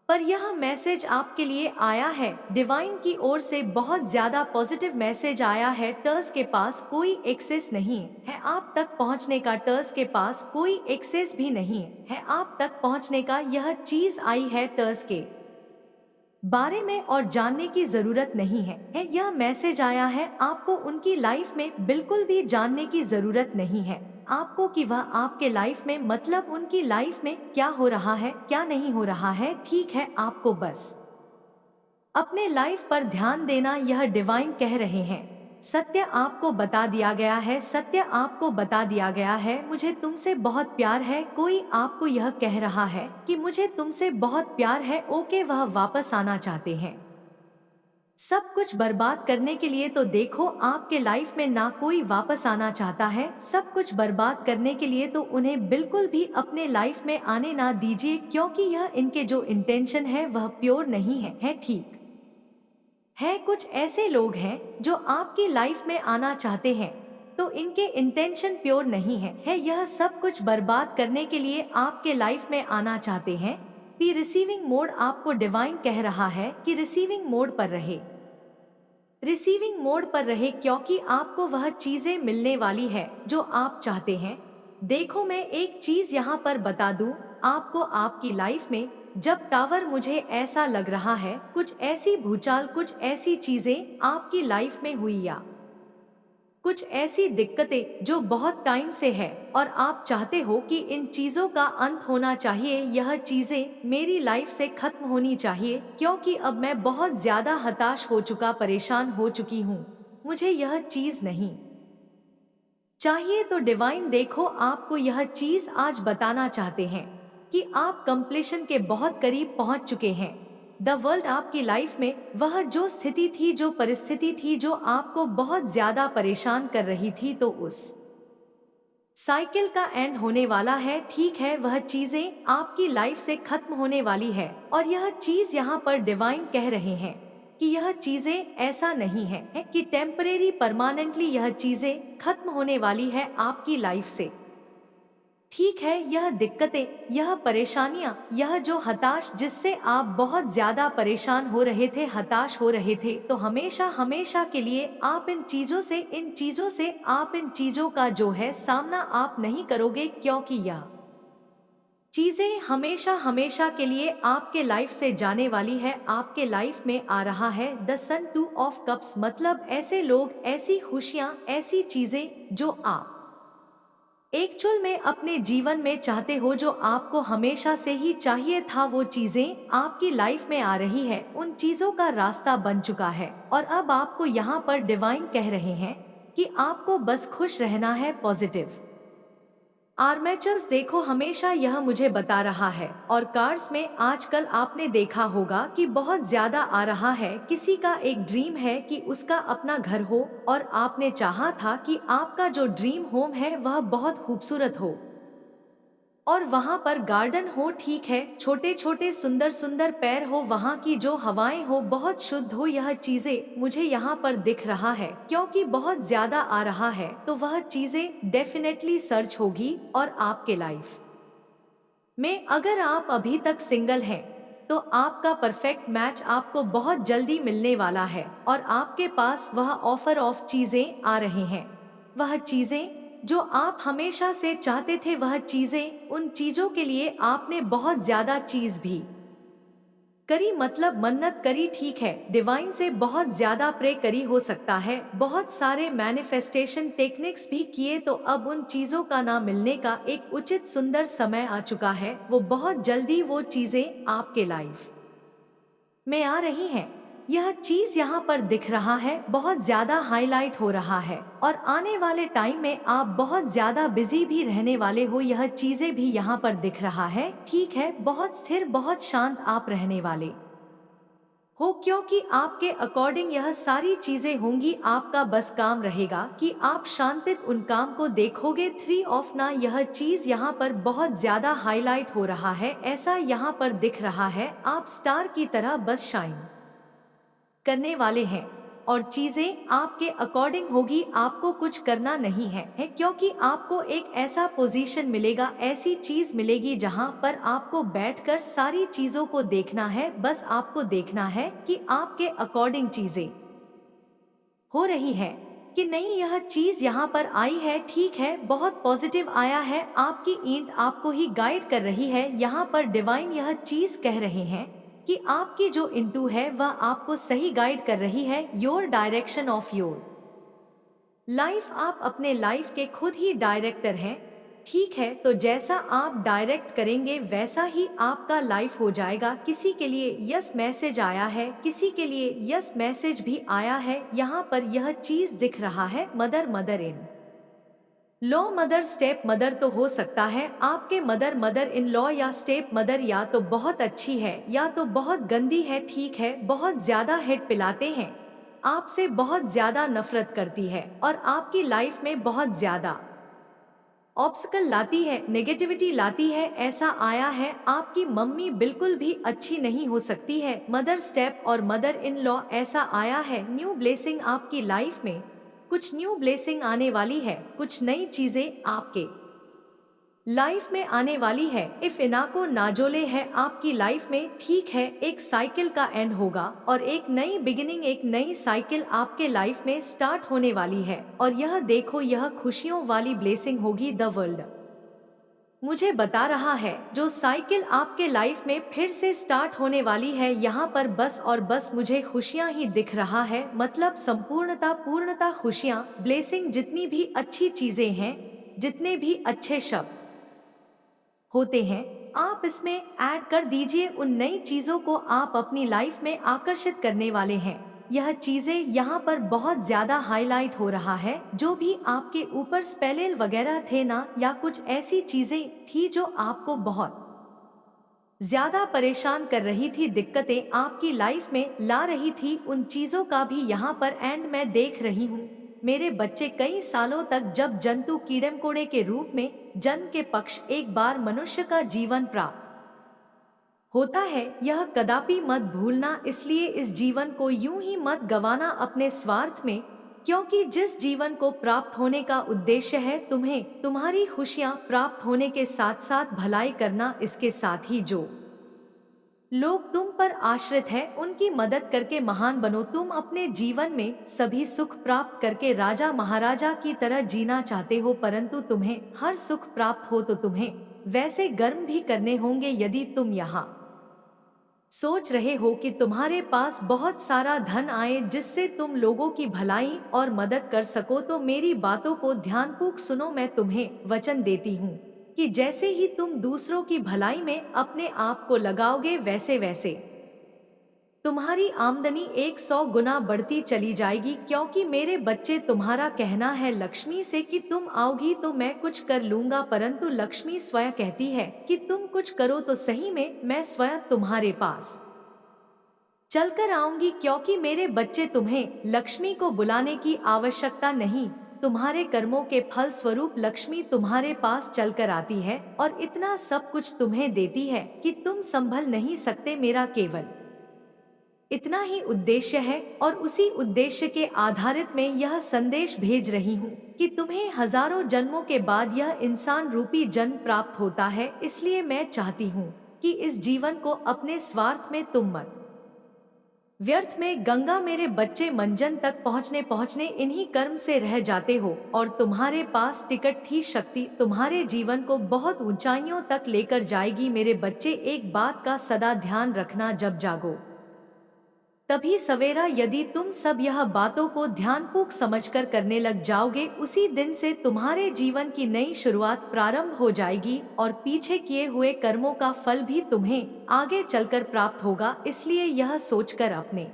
पर। यह मैसेज आपके लिए आया है डिवाइन की ओर से, बहुत ज्यादा पॉजिटिव मैसेज आया है। टर्स के पास कोई एक्सेस नहीं है आप तक पहुंचने का, टर्स के पास कोई एक्सेस भी नहीं है आप तक पहुंचने का। यह चीज आई है टर्स के बारे में और जानने की जरूरत नहीं है। यह मैसेज आया है आपको उनकी लाइफ में बिल्कुल भी जानने की जरूरत नहीं है आपको कि वह आपके लाइफ में मतलब उनकी लाइफ में क्या हो रहा है क्या नहीं हो रहा है। ठीक है, आपको बस अपने लाइफ पर ध्यान देना, यह डिवाइन कह रहे हैं। सत्य आपको बता दिया गया है, सत्य आपको बता दिया गया है, मुझे तुमसे बहुत प्यार है। कोई आपको यह कह रहा है कि मुझे तुमसे बहुत प्यार है। ओके, वह वापस आना चाहते हैं सब कुछ बर्बाद करने के लिए। तो देखो, आपके लाइफ में ना कोई वापस आना चाहता है सब कुछ बर्बाद करने के लिए, तो उन्हें बिल्कुल भी अपने लाइफ में आने ना दीजिए, क्योंकि यह इनके जो इंटेंशन है वह प्योर नहीं है ठीक है। कुछ ऐसे लोग हैं जो आपकी लाइफ में आना चाहते हैं, तो इनके इंटेंशन प्योर नहीं है यह सब कुछ बर्बाद करने के लिए आपके लाइफ में आना चाहते हैं। भी रिसीविंग मोड, आपको डिवाइन कह रहा है कि रिसीविंग मोड पर रहे, रिसीविंग मोड पर रहे, क्योंकि आपको वह चीजें मिलने वाली है जो आप चाहते हैं। देखो, मैं एक चीज यहाँ पर बता दूं आपको, आपकी लाइफ में जब टावर, मुझे ऐसा लग रहा है कुछ ऐसी भूचाल, कुछ ऐसी चीजें आपकी लाइफ में हुई या कुछ ऐसी दिक्कतें जो बहुत टाइम से है और आप चाहते हो कि इन चीजों का अंत होना चाहिए, यह चीजें मेरी लाइफ से खत्म होनी चाहिए, क्योंकि अब मैं बहुत ज्यादा हताश हो चुका, परेशान हो चुकी हूँ, मुझे यह चीज नहीं चाहिए। तो डिवाइन देखो, आपको यह चीज आज बताना चाहते हैं कि आप कंप्लीशन के बहुत करीब पहुंच चुके हैं। द वर्ल्ड, आपकी लाइफ में वह जो स्थिति थी, जो परिस्थिति थी, जो आपको बहुत ज्यादा परेशान कर रही थी, तो उस साइकिल का एंड होने वाला है। ठीक है, वह चीजें आपकी लाइफ से खत्म होने वाली है, और यह चीज यहाँ पर डिवाइन कह रहे हैं कि यह चीजें ऐसा नहीं है कि टेम्परेरी, परमानेंटली यह चीजें खत्म होने वाली है आपकी लाइफ से। ठीक है, यह दिक्कतें, यह परेशानियां, यह जो हताश, जिससे आप बहुत ज्यादा परेशान हो रहे थे, हताश हो रहे थे, तो हमेशा हमेशा के लिए आप इन चीजों से आप इन चीजों का जो है सामना आप नहीं करोगे, क्योंकि यह चीजें हमेशा हमेशा के लिए आपके लाइफ से जाने वाली है। आपके लाइफ में आ रहा है द सन, 2 ऑफ कप्स, मतलब ऐसे लोग, ऐसी खुशियां, ऐसी चीजें जो आप एक्चुअल में अपने जीवन में चाहते हो, जो आपको हमेशा से ही चाहिए था, वो चीजें आपकी लाइफ में आ रही है, उन चीजों का रास्ता बन चुका है। और अब आपको यहाँ पर डिवाइन कह रहे हैं कि आपको बस खुश रहना है, पॉजिटिव आर्मेचर्स देखो, हमेशा यह मुझे बता रहा है। और कार्ड्स में आजकल आपने देखा होगा कि बहुत ज्यादा आ रहा है, किसी का एक ड्रीम है कि उसका अपना घर हो, और आपने चाहा था कि आपका जो ड्रीम होम है वह बहुत खूबसूरत हो और वहाँ पर गार्डन हो, ठीक है, छोटे छोटे सुंदर सुंदर पेड़ हो, वहाँ की जो हवाएं हो बहुत शुद्ध हो। यह चीजें मुझे यहाँ पर दिख रहा है, क्योंकि बहुत ज्यादा आ रहा है, तो वह चीजें डेफिनेटली सर्च होगी। और आपके लाइफ में अगर आप अभी तक सिंगल हैं, तो आपका परफेक्ट मैच आपको बहुत जल्दी मिलने वाला है, और आपके पास वह ऑफर ऑफ चीजें आ रहे हैं, वह चीजें जो आप हमेशा से चाहते थे, वह चीजें, उन चीजों के लिए आपने बहुत ज्यादा चीज भी करी, मतलब मन्नत करी। ठीक है, डिवाइन से बहुत ज्यादा प्रे करी, हो सकता है बहुत सारे मैनिफेस्टेशन टेक्निक्स भी किए, तो अब उन चीजों का ना मिलने का एक उचित सुंदर समय आ चुका है। वो बहुत जल्दी वो चीजें आपके लाइफ में आ रही हैं। यह चीज यहाँ पर दिख रहा है, बहुत ज्यादा हाईलाइट हो रहा है, और आने वाले टाइम में आप बहुत ज्यादा बिजी भी रहने वाले हो, यह चीजें भी यहाँ पर दिख रहा है। ठीक है, बहुत स्थिर, बहुत शांत आप रहने वाले हो, क्योंकि आपके अकॉर्डिंग यह सारी चीजें होंगी। आपका बस काम रहेगा कि आप शांतित उन काम को देखोगे। 3 ऑफ ना, यह चीज यहाँ पर बहुत ज्यादा हाईलाइट हो रहा है, ऐसा यहाँ पर दिख रहा है, आप स्टार की तरह बस शाइन करने वाले हैं, और चीजें आपके अकॉर्डिंग होगी। आपको कुछ करना नहीं है, क्योंकि आपको एक ऐसा पोजीशन मिलेगा, ऐसी चीज मिलेगी जहां पर आपको बैठकर सारी चीजों को देखना है। बस आपको देखना है कि आपके अकॉर्डिंग चीजें हो रही है कि नहीं। यह चीज यहाँ पर आई है, ठीक है, बहुत पॉजिटिव आया है, आपकी ईंट आपको ही गाइड कर रही है। यहाँ पर डिवाइन यह चीज कह रहे हैं कि कि आपकी जो इंटू है वह आपको सही गाइड कर रही है, your direction of your life. आप अपने लाइफ के खुद ही डायरेक्टर हैं, ठीक है? तो जैसा आप डायरेक्ट करेंगे वैसा ही आपका लाइफ हो जाएगा। किसी के लिए यस मैसेज आया है, किसी के लिए यस मैसेज भी आया है। यहाँ पर यह चीज दिख रहा है, mother mother in law mother step mother तो हो सकता है आपके मदर इन लॉ या स्टेप मदर या तो बहुत अच्छी है या तो बहुत गंदी है, ठीक है? बहुत ज्यादा हेड पिलाते हैं, आपसे बहुत ज्यादा नफरत करती है और आपकी लाइफ में बहुत ज्यादा ऑब्स्टकल लाती है, नेगेटिविटी लाती है। ऐसा आया है आपकी मम्मी बिल्कुल भी अच्छी नहीं हो सकती है, मदर स्टेप और मदर इन लॉ ऐसा आया है। न्यू ब्लेसिंग आपकी लाइफ में, कुछ न्यू ब्लेसिंग आने वाली है, कुछ नई चीजें आपके लाइफ में आने वाली है। इफ इनाको नाजोले है आपकी लाइफ में, ठीक है? एक साइकिल का एंड होगा और एक नई बिगिनिंग, एक नई साइकिल आपके लाइफ में स्टार्ट होने वाली है। और यह देखो, यह खुशियों वाली ब्लेसिंग होगी। द वर्ल्ड मुझे बता रहा है जो साइकिल आपके लाइफ में फिर से स्टार्ट होने वाली है, यहाँ पर बस और बस मुझे खुशियाँ ही दिख रहा है। मतलब संपूर्णता, पूर्णता, खुशियाँ, ब्लेसिंग, जितनी भी अच्छी चीजें हैं, जितने भी अच्छे शब्द होते हैं, आप इसमें ऐड कर दीजिए। उन नई चीजों को आप अपनी लाइफ में आकर्षित करने वाले हैं। यह चीजें यहाँ पर बहुत ज्यादा हाईलाइट हो रहा है। जो भी आपके ऊपर स्पेलियल वगैरह थे ना, या कुछ ऐसी चीजें थी जो आपको बहुत ज्यादा परेशान कर रही थी, दिक्कतें आपकी लाइफ में ला रही थी, उन चीजों का भी यहाँ पर एंड मैं देख रही हूँ। मेरे बच्चे कई सालों तक जब जंतु कीड़े मकोड़े के रूप में जन्म के पक्ष एक बार मनुष्य का जीवन प्राप्त होता है, यह कदापि मत भूलना। इसलिए इस जीवन को यूं ही मत गवाना अपने स्वार्थ में, क्योंकि जिस जीवन को प्राप्त होने का उद्देश्य है तुम्हें तुम्हारी खुशियां प्राप्त होने के साथ साथ भलाई करना, इसके साथ ही जो लोग तुम पर आश्रित हैं उनकी मदद करके महान बनो। तुम अपने जीवन में सभी सुख प्राप्त करके राजा महाराजा की तरह जीना चाहते हो, परंतु तुम्हें हर सुख प्राप्त हो तो तुम्हें वैसे कर्म भी करने होंगे। यदि तुम यहाँ सोच रहे हो कि तुम्हारे पास बहुत सारा धन आए जिससे तुम लोगों की भलाई और मदद कर सको, तो मेरी बातों को ध्यानपूर्वक सुनो। मैं तुम्हें वचन देती हूँ कि जैसे ही तुम दूसरों की भलाई में अपने आप को लगाओगे, वैसे वैसे तुम्हारी आमदनी 100 गुना बढ़ती चली जाएगी। क्योंकि मेरे बच्चे, तुम्हारा कहना है लक्ष्मी से कि तुम आओगी तो मैं कुछ कर लूंगा, परंतु लक्ष्मी स्वयं कहती है कि तुम कुछ करो तो सही में मैं स्वयं तुम्हारे पास चलकर आऊंगी। क्योंकि मेरे बच्चे, तुम्हें लक्ष्मी को बुलाने की आवश्यकता नहीं, तुम्हारे कर्मों के फल स्वरूप लक्ष्मी तुम्हारे पास चलकर आती है और इतना सब कुछ तुम्हें देती है कि तुम संभल नहीं सकते। मेरा केवल इतना ही उद्देश्य है और उसी उद्देश्य के आधारित में यह संदेश भेज रही हूँ कि तुम्हें हजारों जन्मों के बाद यह इंसान रूपी जन्म प्राप्त होता है। इसलिए मैं चाहती हूँ कि इस जीवन को अपने स्वार्थ में तुम मत व्यर्थ में गंगा। मेरे बच्चे, मंजन तक पहुँचने इन्हीं कर्म से रह जाते हो और तुम्हारे पास टिकट थी, शक्ति तुम्हारे जीवन को बहुत ऊंचाइयों तक लेकर जाएगी। मेरे बच्चे, एक बात का सदा ध्यान रखना, जब जागो तभी सवेरा। यदि तुम सब यह बातों को ध्यानपूर्वक समझकर करने लग जाओगे, उसी दिन से तुम्हारे जीवन की नई शुरुआत प्रारंभ हो जाएगी और पीछे किए हुए कर्मों का फल भी तुम्हें आगे चलकर प्राप्त होगा। इसलिए यह सोचकर अपने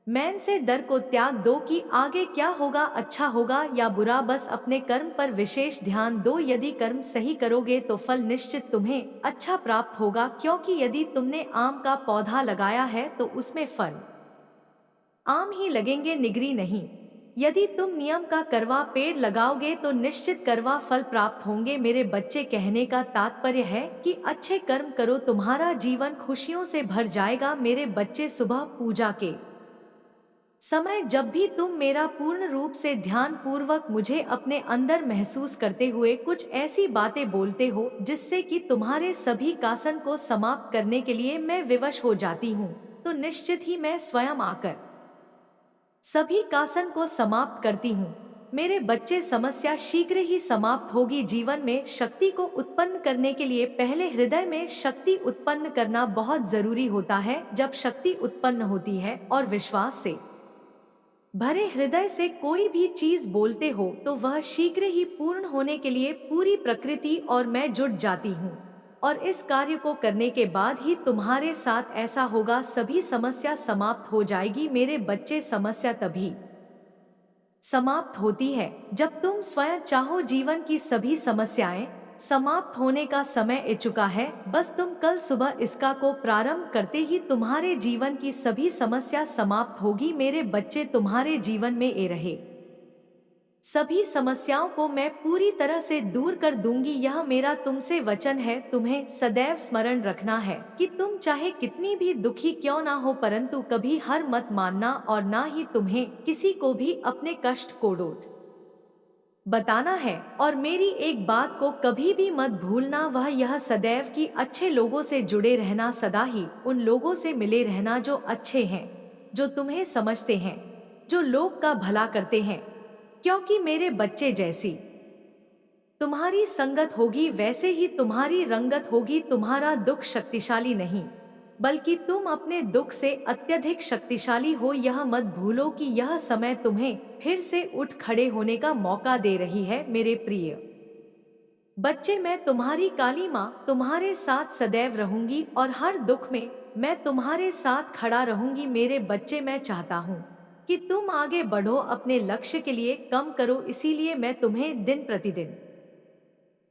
मन से डर को त्याग दो कि आगे क्या होगा, अच्छा होगा या बुरा। बस अपने कर्म पर विशेष ध्यान दो। यदि कर्म सही करोगे तो फल निश्चित तुम्हें अच्छा प्राप्त होगा। क्योंकि यदि तुमने आम का पौधा लगाया है तो उसमें फल आम ही लगेंगे, निगरी नहीं। यदि तुम नियम का करवा पेड़ लगाओगे तो निश्चित करवा फल प्राप्त होंगे। मेरे बच्चे, कहने का तात्पर्य है कि अच्छे कर्म करो, तुम्हारा जीवन खुशियों से भर जाएगा। मेरे बच्चे, सुबह पूजा के समय जब भी तुम मेरा पूर्ण रूप से ध्यान पूर्वक मुझे अपने अंदर महसूस करते हुए कुछ ऐसी बातें बोलते हो जिससे कि तुम्हारे सभी कासन को समाप्त करने के लिए मैं विवश हो जाती हूँ, तो निश्चित ही मैं स्वयं आकर सभी कासन को समाप्त करती हूँ। मेरे बच्चे समस्या शीघ्र ही समाप्त होगी। जीवन में शक्ति को उत्पन्न करने के लिए पहले हृदय में शक्ति उत्पन्न करना बहुत जरूरी होता है। जब शक्ति उत्पन्न होती है और विश्वास से भरे हृदय से कोई भी चीज बोलते हो तो वह शीघ्र ही पूर्ण होने के लिए पूरी प्रकृति और मैं जुट जाती हूँ। और इस कार्य को करने के बाद ही तुम्हारे साथ ऐसा होगा, सभी समस्या समाप्त हो जाएगी। मेरे बच्चे समस्या तभी समाप्त होती है जब तुम स्वयं चाहो। जीवन की सभी समस्याएं समाप्त होने का समय आ चुका है, बस तुम कल सुबह इसका को प्रारंभ करते ही तुम्हारे जीवन की सभी समस्या समाप्त होगी। मेरे बच्चे तुम्हारे जीवन में ए रहे सभी समस्याओं को मैं पूरी तरह से दूर कर दूंगी। यह मेरा तुमसे वचन है। तुम्हें सदैव स्मरण रखना है कि तुम चाहे कितनी भी दुखी क्यों ना हो, परंतु कभी हार मत मानना और ना ही तुम्हें किसी को भी अपने कष्ट को डोट बताना है। और मेरी एक बात को कभी भी मत भूलना, वह यह सदैव कि अच्छे लोगों से जुड़े रहना, सदा ही उन लोगों से मिले रहना जो अच्छे हैं, जो तुम्हें समझते हैं, जो लोग का भला करते हैं। क्योंकि मेरे बच्चे जैसी तुम्हारी संगत होगी वैसे ही तुम्हारी रंगत होगी। तुम्हारा दुख शक्तिशाली नहीं बल्कि तुम अपने दुख से अत्यधिक शक्तिशाली हो। यह मत भूलो कि यह समय तुम्हें फिर से उठ खड़े होने का मौका दे रही है। मेरे प्रिय बच्चे, मैं तुम्हारी काली माँ तुम्हारे साथ सदैव रहूंगी और हर दुख में मैं तुम्हारे साथ खड़ा रहूंगी। मेरे बच्चे, मैं चाहता हूँ कि तुम आगे बढ़ो, अपने लक्ष्य के लिए कम करो। इसीलिए मैं तुम्हें दिन प्रतिदिन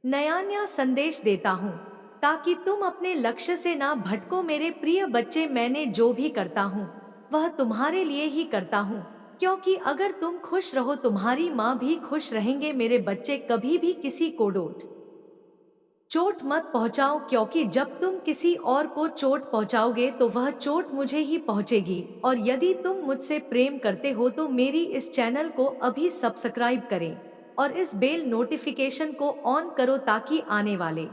नया नया संदेश देता हूँ ताकि तुम अपने लक्ष्य से ना भटको। मेरे प्रिय बच्चे, मैंने जो भी करता हूँ वह तुम्हारे लिए ही करता हूँ, क्योंकि अगर तुम खुश रहो तुम्हारी माँ भी खुश रहेंगे। मेरे बच्चे, कभी भी किसी को चोट मत पहुंचाओ, क्योंकि जब तुम किसी और को चोट पहुंचाओगे तो वह चोट मुझे ही पहुंचेगी। और यदि तुम मुझसे प्रेम करते हो तो मेरी इस चैनल को अभी सब्सक्राइब करें और इस बेल नोटिफिकेशन को ऑन करो ताकि आने वाले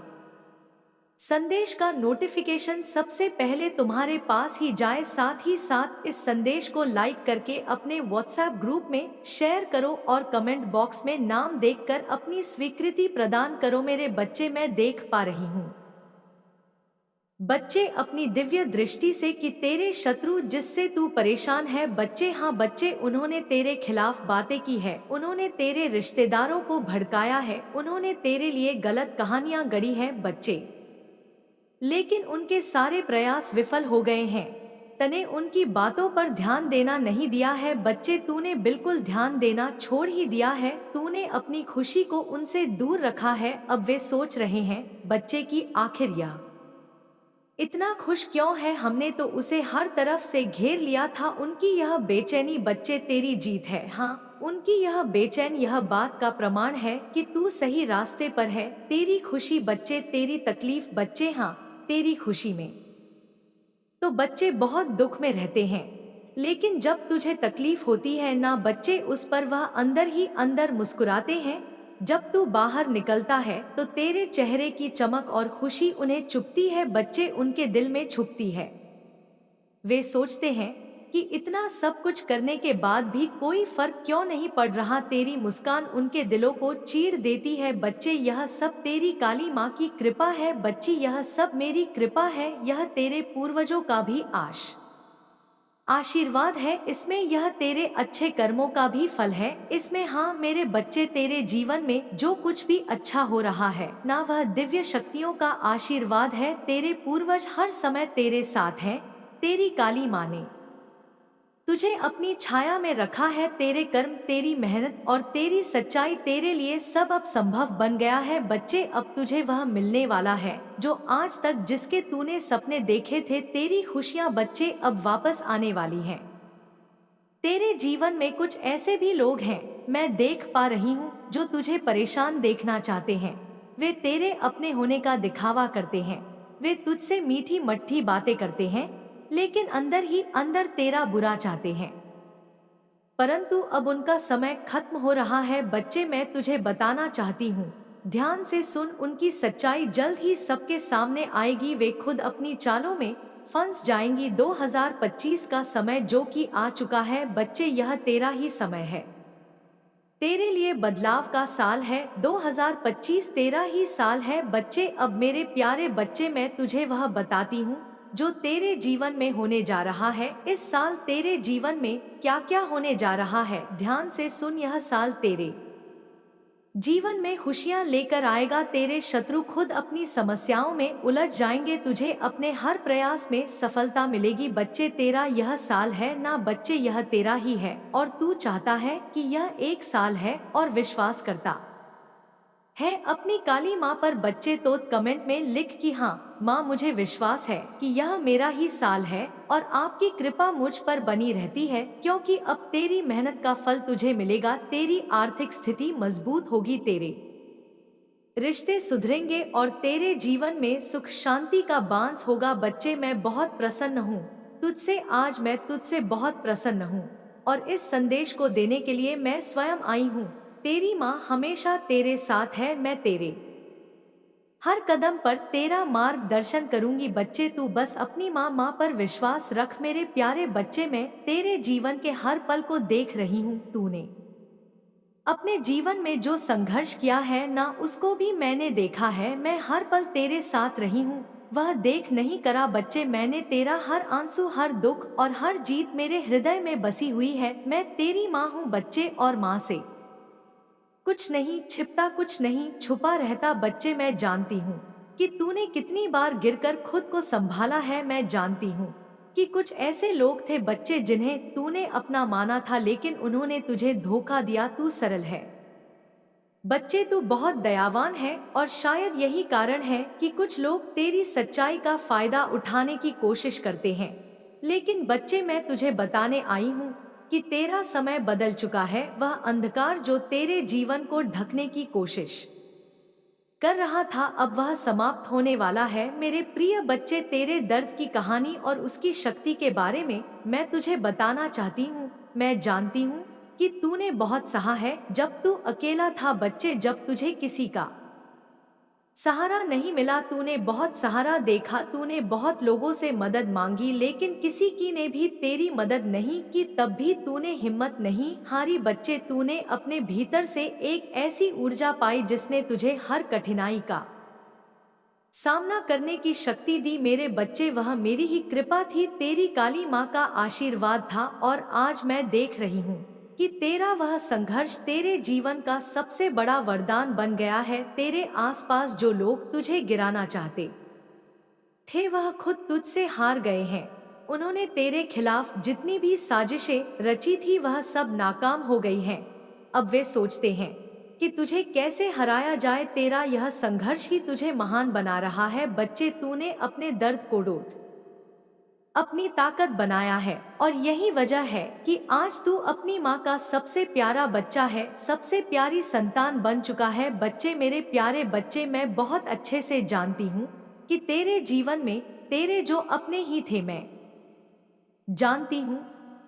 संदेश का नोटिफिकेशन सबसे पहले तुम्हारे पास ही जाए। साथ ही साथ इस संदेश को लाइक करके अपने व्हाट्सएप ग्रुप में शेयर करो और कमेंट बॉक्स में नाम देखकर अपनी स्वीकृति प्रदान करो। मेरे बच्चे, मैं देख पा रही हूँ बच्चे अपनी दिव्य दृष्टि से कि तेरे शत्रु जिससे तू परेशान है। बच्चे, हाँ बच्चे, उन्होंने तेरे खिलाफ बातें की है, उन्होंने तेरे रिश्तेदारों को भड़काया है, उन्होंने तेरे लिए गलत कहानियां गढ़ी हैं बच्चे, लेकिन उनके सारे प्रयास विफल हो गए हैं। तने उनकी बातों पर ध्यान देना नहीं दिया है बच्चे, तूने बिल्कुल ध्यान देना छोड़ ही दिया है। तूने अपनी खुशी को उनसे दूर रखा है। अब वे सोच रहे हैं बच्चे की आखिर यह इतना खुश क्यों है, हमने तो उसे हर तरफ से घेर लिया था। उनकी यह बेचैनी बच्चे तेरी जीत है। हाँ, उनकी यह बेचैन यह बात का प्रमाण है कि तू सही रास्ते पर है। तेरी खुशी बच्चे, तेरी तकलीफ बच्चे, हाँ तेरी खुशी में तो बच्चे बहुत दुख में रहते हैं, लेकिन जब तुझे तकलीफ होती है ना बच्चे, उस पर वह अंदर ही अंदर मुस्कुराते हैं। जब तू बाहर निकलता है तो तेरे चेहरे की चमक और खुशी उन्हें चुभती है बच्चे, उनके दिल में छुपती है। वे सोचते हैं कि इतना सब कुछ करने के बाद भी कोई फर्क क्यों नहीं पड़ रहा। तेरी मुस्कान उनके दिलों को चीर देती है बच्चे, यह सब तेरी काली माँ की कृपा है बच्ची, यह सब मेरी कृपा है। यह तेरे पूर्वजों का भी आशीर्वाद है, इसमें यह तेरे अच्छे कर्मों का भी फल है इसमें। हाँ मेरे बच्चे, तेरे जीवन में जो कुछ भी अच्छा हो रहा है ना, वह दिव्य शक्तियों का आशीर्वाद है। तेरे पूर्वज हर समय तेरे साथ हैं। तेरी काली माँ ने तुझे अपनी छाया में रखा है। तेरे कर्म, तेरी मेहनत और तेरी सच्चाई, तेरे लिए सब अब संभव बन गया है बच्चे। अब तुझे वह मिलने वाला है जो आज तक जिसके तूने सपने देखे थे। तेरी खुशियां बच्चे अब वापस आने वाली हैं। तेरे जीवन में कुछ ऐसे भी लोग हैं, मैं देख पा रही हूँ, जो तुझे परेशान देखना चाहते हैं। वे तेरे अपने होने का दिखावा करते हैं, वे तुझसे मीठी मट्ठी बातें करते हैं, लेकिन अंदर ही अंदर तेरा बुरा चाहते हैं। परंतु अब उनका समय खत्म हो रहा है बच्चे, मैं तुझे बताना चाहती हूँ, ध्यान से सुन। उनकी सच्चाई जल्द ही सबके सामने आएगी। वे खुद अपनी चालों में फंस जाएंगी। 2025 का समय जो कि आ चुका है बच्चे, यह तेरा ही समय है। तेरे लिए बदलाव का साल है 2025, तेरा ही साल है बच्चे। अब मेरे प्यारे बच्चे, मैं तुझे वह बताती हूँ जो तेरे जीवन में होने जा रहा है। इस साल तेरे जीवन में क्या क्या होने जा रहा है, ध्यान से सुन। यह साल तेरे जीवन में खुशियां लेकर आएगा। तेरे शत्रु खुद अपनी समस्याओं में उलझ जाएंगे, तुझे अपने हर प्रयास में सफलता मिलेगी बच्चे। तेरा यह साल है ना बच्चे, यह तेरा ही है और तू चाहता है कि यह एक साल है और विश्वास करता है अपनी काली माँ पर बच्चे। तो कमेंट में लिख कि हाँ माँ, मुझे विश्वास है कि यह मेरा ही साल है और आपकी कृपा मुझ पर बनी रहती है, क्योंकि अब तेरी मेहनत का फल तुझे मिलेगा। तेरी आर्थिक स्थिति मजबूत होगी, तेरे रिश्ते सुधरेंगे और तेरे जीवन में सुख शांति का बांस होगा बच्चे। मैं बहुत प्रसन्न हूँ तुझसे, आज मैं तुझसे बहुत प्रसन्न हूँ और इस संदेश को देने के लिए मैं स्वयं आई हूँ। तेरी माँ हमेशा तेरे साथ है, मैं तेरे हर कदम पर तेरा मार्गदर्शन करूंगी बच्चे। तू बस अपनी माँ पर विश्वास रख मेरे प्यारे बच्चे। मैं तेरे जीवन के हर पल को देख रही हूँ। तूने अपने जीवन में जो संघर्ष किया है ना, उसको भी मैंने देखा है। मैं हर पल तेरे साथ रही हूँ, वह देख नहीं करा बच्चे। मैंने तेरा हर आंसू, हर दुख और हर जीत मेरे हृदय में बसी हुई है। मैं तेरी माँ हूँ बच्चे और माँ से कुछ नहीं छिपता, कुछ नहीं छुपा रहता बच्चे। मैं जानती हूँ कि तूने कितनी बार गिरकर खुद को संभाला है। मैं जानती हूँ कि कुछ ऐसे लोग थे बच्चे जिन्हें तूने अपना माना था, लेकिन उन्होंने तुझे धोखा दिया। तू सरल है बच्चे, तू बहुत दयावान है और शायद यही कारण है कि कुछ लोग तेरी सच्चाई का फायदा उठाने की कोशिश करते हैं। लेकिन बच्चे, मैं तुझे बताने आई हूँ कि तेरा समय बदल चुका है। वह अंधकार जो तेरे जीवन को ढकने की कोशिश कर रहा था, अब वह समाप्त होने वाला है मेरे प्रिय बच्चे। तेरे दर्द की कहानी और उसकी शक्ति के बारे में मैं तुझे बताना चाहती हूँ। मैं जानती हूँ कि तूने बहुत सहा है जब तू अकेला था बच्चे, जब तुझे किसी का सहारा नहीं मिला। तूने बहुत सहारा देखा, तूने बहुत लोगों से मदद मांगी, लेकिन किसी की ने भी तेरी मदद नहीं की। तब भी तूने हिम्मत नहीं हारी बच्चे। तूने अपने भीतर से एक ऐसी ऊर्जा पाई जिसने तुझे हर कठिनाई का सामना करने की शक्ति दी मेरे बच्चे। वह मेरी ही कृपा थी, तेरी काली माँ का आशीर्वाद था और आज मैं देख रही हूँ कि तेरा वह संघर्ष तेरे जीवन का सबसे बड़ा वरदान बन गया है। तेरे आसपास जो लोग तुझे गिराना चाहते थे, वह खुद तुझसे हार गए हैं। उन्होंने तेरे खिलाफ जितनी भी साजिशें रची थी, वह सब नाकाम हो गई हैं। अब वे सोचते हैं कि तुझे कैसे हराया जाए। तेरा यह संघर्ष ही तुझे महान बना रहा है बच्चे। तूने अपने दर्द को डोट अपनी ताकत बनाया है और यही वजह है कि आज तू अपनी माँ का सबसे प्यारा बच्चा है, सबसे प्यारी संतान बन चुका है बच्चे। मेरे प्यारे बच्चे, मैं बहुत अच्छे से जानती हूँ कि तेरे जीवन में तेरे जो अपने ही थे। मैं जानती हूँ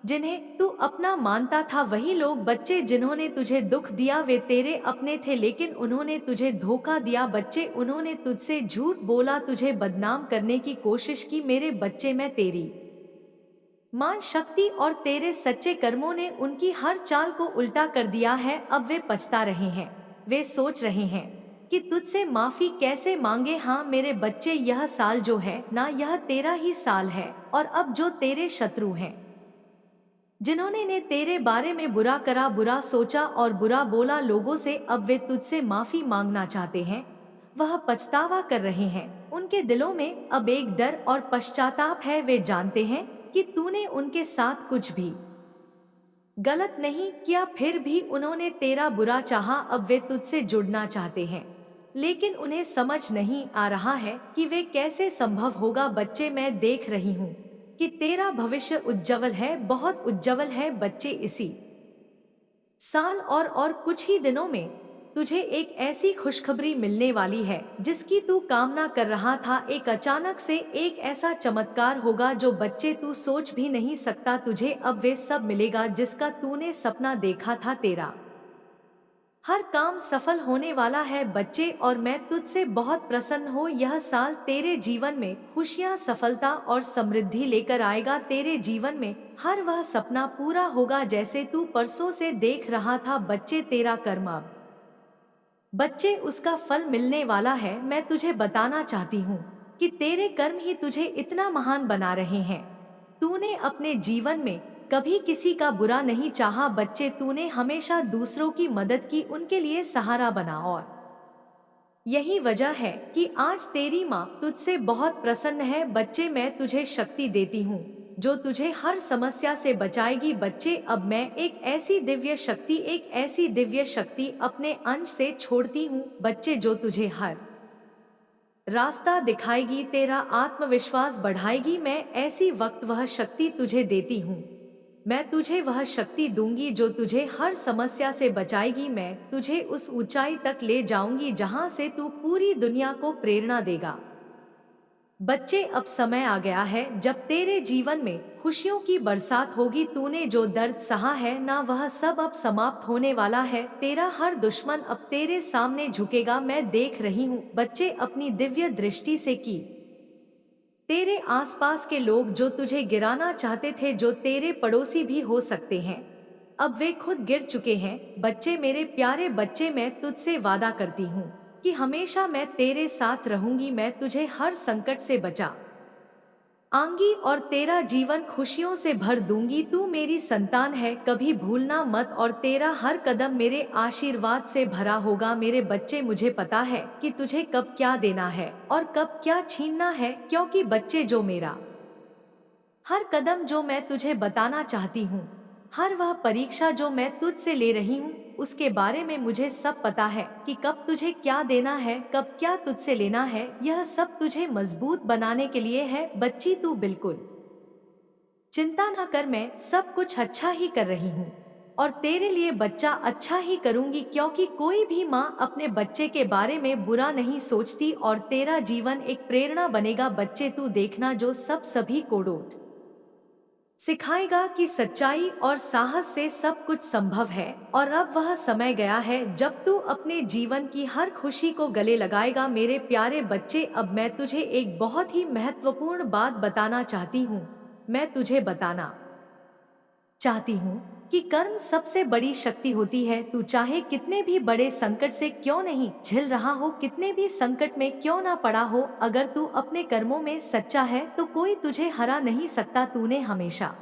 जिन्हें तू अपना मानता था, वही लोग बच्चे जिन्होंने तुझे दुख दिया वे तेरे अपने थे, लेकिन उन्होंने तुझे धोखा दिया बच्चे। उन्होंने तुझसे झूठ बोला, तुझे बदनाम करने की कोशिश की मेरे बच्चे। मैं तेरी मान शक्ति और तेरे सच्चे कर्मों ने उनकी हर चाल को उल्टा कर दिया है। अब वे पछता रहे हैं, वे सोच रहे हैं कि तुझसे माफी कैसे मांगे। हाँ मेरे बच्चे, यह साल जो है ना, यह तेरा ही साल है और अब जो तेरे शत्रु हैं, जिन्होंने ने तेरे बारे में बुरा करा, बुरा सोचा और बुरा बोला लोगों से, अब वे तुझसे माफी मांगना चाहते हैं। वह पछतावा कर रहे हैं, उनके दिलों में अब एक डर और पश्चाताप है। वे जानते हैं कि तूने उनके साथ कुछ भी गलत नहीं किया, फिर भी उन्होंने तेरा बुरा चाहा। अब वे तुझसे जुड़ना चाहते हैं, लेकिन उन्हें समझ नहीं आ रहा है कि वे कैसे संभव होगा बच्चे। मैं देख रही हूँ कि तेरा भविष्य उज्जवल है, बहुत उज्जवल है बच्चे। इसी साल और कुछ ही दिनों में तुझे एक ऐसी खुशखबरी मिलने वाली है जिसकी तू कामना कर रहा था। एक अचानक से एक ऐसा चमत्कार होगा जो बच्चे तू सोच भी नहीं सकता। तुझे अब वे सब मिलेगा जिसका तूने सपना देखा था। तेरा हर काम सफल होने वाला है बच्चे, और मैं तुझसे बहुत प्रसन्न हूँ। यह साल तेरे जीवन में खुशियाँ, सफलता और समृद्धि लेकर आएगा। तेरे जीवन में हर वह सपना पूरा होगा जैसे तू परसों से देख रहा था। बच्चे, तेरा कर्म अब बच्चे उसका फल मिलने वाला है। मैं तुझे बताना चाहती हूँ कि तेरे कर्म ही तुझे इतना महान बना रहे हैं। तूने अपने जीवन में कभी किसी का बुरा नहीं चाहा बच्चे, तूने हमेशा दूसरों की मदद की, उनके लिए सहारा बना, और यही वजह है कि आज तेरी माँ तुझसे बहुत प्रसन्न है। बच्चे, मैं तुझे शक्ति देती हूँ जो तुझे हर समस्या से बचाएगी। बच्चे, अब मैं एक ऐसी दिव्य शक्ति अपने अंश से छोड़ती हूँ बच्चे, जो तुझे हर रास्ता दिखाएगी, तेरा आत्मविश्वास बढ़ाएगी। मैं ऐसी वक्त वह शक्ति तुझे देती हूँ। मैं तुझे वह शक्ति दूंगी जो तुझे हर समस्या से बचाएगी। मैं तुझे उस ऊंचाई तक ले जाऊंगी जहां से तू पूरी दुनिया को प्रेरणा देगा। बच्चे, अब समय आ गया है जब तेरे जीवन में खुशियों की बरसात होगी। तूने जो दर्द सहा है ना, वह सब अब समाप्त होने वाला है। तेरा हर दुश्मन अब तेरे सामने झुकेगा। मैं देख रही हूँ बच्चे, अपनी दिव्य दृष्टि से कि तेरे आसपास के लोग जो तुझे गिराना चाहते थे, जो तेरे पड़ोसी भी हो सकते हैं, अब वे खुद गिर चुके हैं। बच्चे, मेरे प्यारे बच्चे, मैं तुझसे वादा करती हूँ कि हमेशा मैं तेरे साथ रहूंगी। मैं तुझे हर संकट से बचा आंगी और तेरा जीवन खुशियों से भर दूंगी। तू मेरी संतान है, कभी भूलना मत, और तेरा हर कदम मेरे आशीर्वाद से भरा होगा। मेरे बच्चे, मुझे पता है कि तुझे कब क्या देना है और कब क्या छीनना है, क्योंकि बच्चे, जो मेरा हर कदम जो मैं तुझे बताना चाहती हूँ, हर वह परीक्षा जो मैं तुझसे ले रही हूँ, उसके बारे में मुझे सब पता है कि कब तुझे क्या देना है, कब क्या तुझसे लेना है। यह सब तुझे मजबूत बनाने के लिए है। बच्ची, तू बिल्कुल चिंता ना कर, मैं सब कुछ अच्छा ही कर रही हूँ, और तेरे लिए बच्चा अच्छा ही करूँगी, क्योंकि कोई भी माँ अपने बच्चे के बारे में बुरा नहीं सोचती, और तेरा जीवन एक प्रेरणा बनेगा। बच्चे, तू देखना, जो सब सभी को डोट सिखाएगा कि सच्चाई और साहस से सब कुछ संभव है। और अब वह समय गया है जब तू अपने जीवन की हर खुशी को गले लगाएगा। मेरे प्यारे बच्चे, अब मैं तुझे एक बहुत ही महत्वपूर्ण बात बताना चाहती हूँ। मैं तुझे बताना चाहती हूँ कि कर्म सबसे बड़ी शक्ति होती है। तू चाहे कितने भी बड़े संकट से क्यों नहीं झेल रहा हो, कितने भी संकट में क्यों ना पड़ा हो, अगर तू अपने कर्मों में सच्चा है तो कोई तुझे हरा नहीं सकता। तूने हमेशा